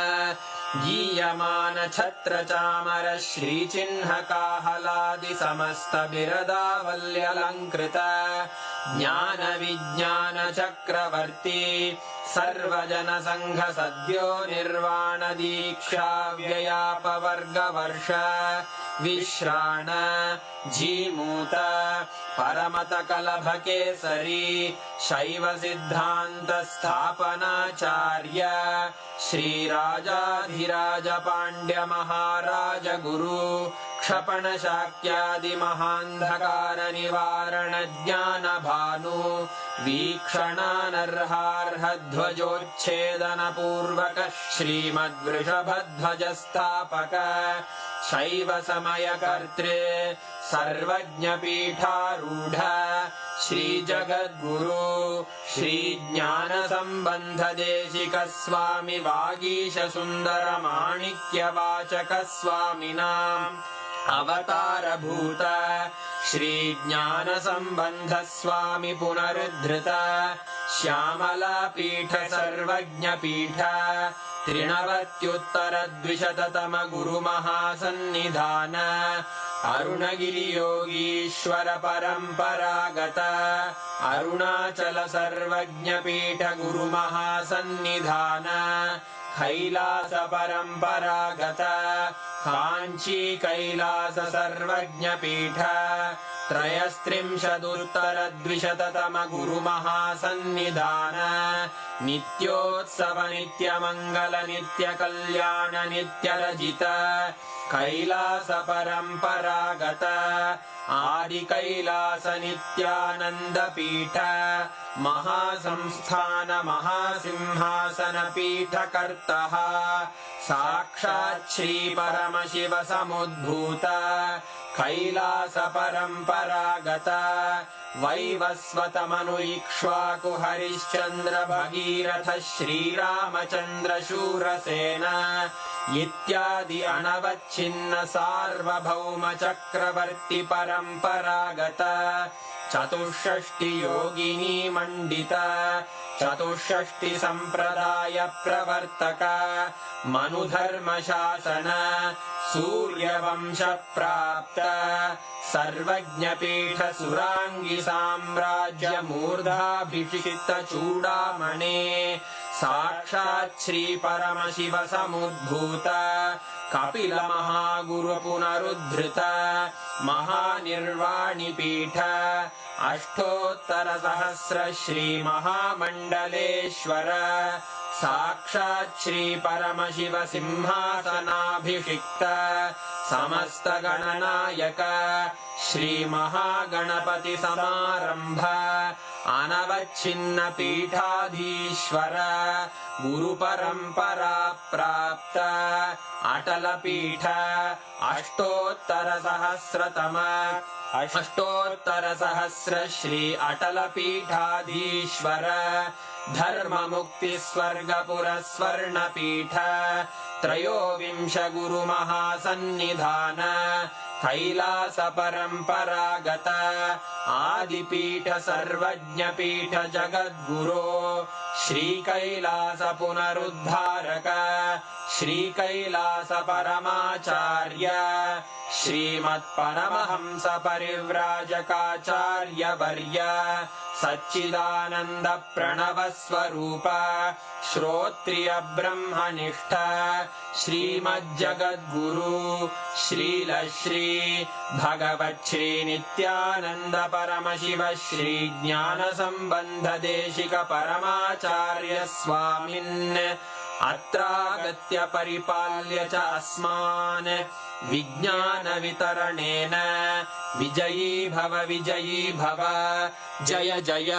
गीयमानछत्रचामर श्रीचिह्नकाहलादिसमस्तबिरदावल्यलङ्कृत ज्ञानविज्ञानचक्रवर्ती सर्वजनसङ्घसद्यो निर्वाणदीक्षाव्ययापवर्गवर्ष विश्राण जीमूत परमतकलभकेसरी शैवसिद्धान्तस्थापनाचार्य श्रीराजाधिराजपाण्ड्यमहाराज गुरु क्षपणशाक्यादिमहान्धकारनिवारणज्ञानभानु वीक्षणानर्हार्हध्वजोच्छेदनपूर्वक श्रीमद्वृषभध्वजस्थापक शैवसमयकर्त्रे सर्वज्ञपीठारूढ श्रीजगद्गुरु श्रीज्ञानसम्बन्धदेशिकस्वामि वागीशसुन्दरमाणिक्यवाचकस्वामिनाम् अवतारभूत श्रीज्ञानसम्बन्धस्वामि पुनरुद्धृत श्यामलापीठ सर्वज्ञपीठ त्रिनवत्युत्तरद्विशततम गुरुमहासन्निधान अरुणगिरियोगीश्वर परम्परागत अरुणाचल सर्वज्ञपीठ गुरुमहासन्निधान कैलास परम्परागत काञ्ची कैलास सर्वज्ञपीठ त्रयस्त्रिंशदुत्तरद्विशततम गुरुमहासन्निधान नित्योत्सव नित्यमङ्गल नित्यकल्याण नित्यरजित कैलास परम्परागत आदिकैलास नित्यानन्दपीठ महासंस्थान महासिंहासनपीठकर्तः साक्षात् श्रीपरमशिव समुद्भूत कैलास परम्परागत वैवस्वतमनु इक्ष्वाकु हरिश्चन्द्र भगीरथ श्रीरामचन्द्र शूरसेन इत्यादि अनवच्छिन्न सार्वभौम चक्रवर्ति परम्परागत चतुष्षष्टि योगिनी मण्डित चतुष्षष्टि सम्प्रदाय प्रवर्तक मनुधर्मशासन सूर्यवंश प्राप्त सर्वज्ञपीठ सुराङ्गी साम्राज्य मूर्धाभिषिक्त चूडामणे साक्षात् श्री परमशिव समुद्भूत कपिल महागुरु पुनरुद्धृत महानिर्वाणिपीठ अष्टोत्तरसहस्र श्री महामण्डलेश्वर साक्षात् श्री परमशिव सिंहासनाभिषिक्त समस्त गणनायक श्री महागणपति समारंभ अनवच्छिन्न पीठाधीश्वर गुरु परंपरा प्राप्त अटल पीठ अष्टोत्तर सहस्र श्री अटल पीठाधीश्वर धर्म मुक्ति स्वर्गपुर स्वर्ण पीठ त्रयोविंश गुरु महासन्निधान कैलास परम्परागत आदिपीठ सर्वज्ञपीठ जगद्गुरो श्री कैलास पुनरुद्धारक श्री कैलास परमाचार्य श्रीमत्परमहंस परिव्राजकाचार्य वर्य सच्चिदानंद प्रणव स्वरूप श्रोत्रिय ब्रह्मनिष्ठ श्रीमज्जगद्गुरु श्रील श्री भगवच्छ्री नित्यानंद परमशिव श्री ज्ञान संबंध देशिक परमाचार्य स्वामिन् अत्रागत्य परिपाल्य च अस्मान् विज्ञान वितरणेन विजयी भव जय जय।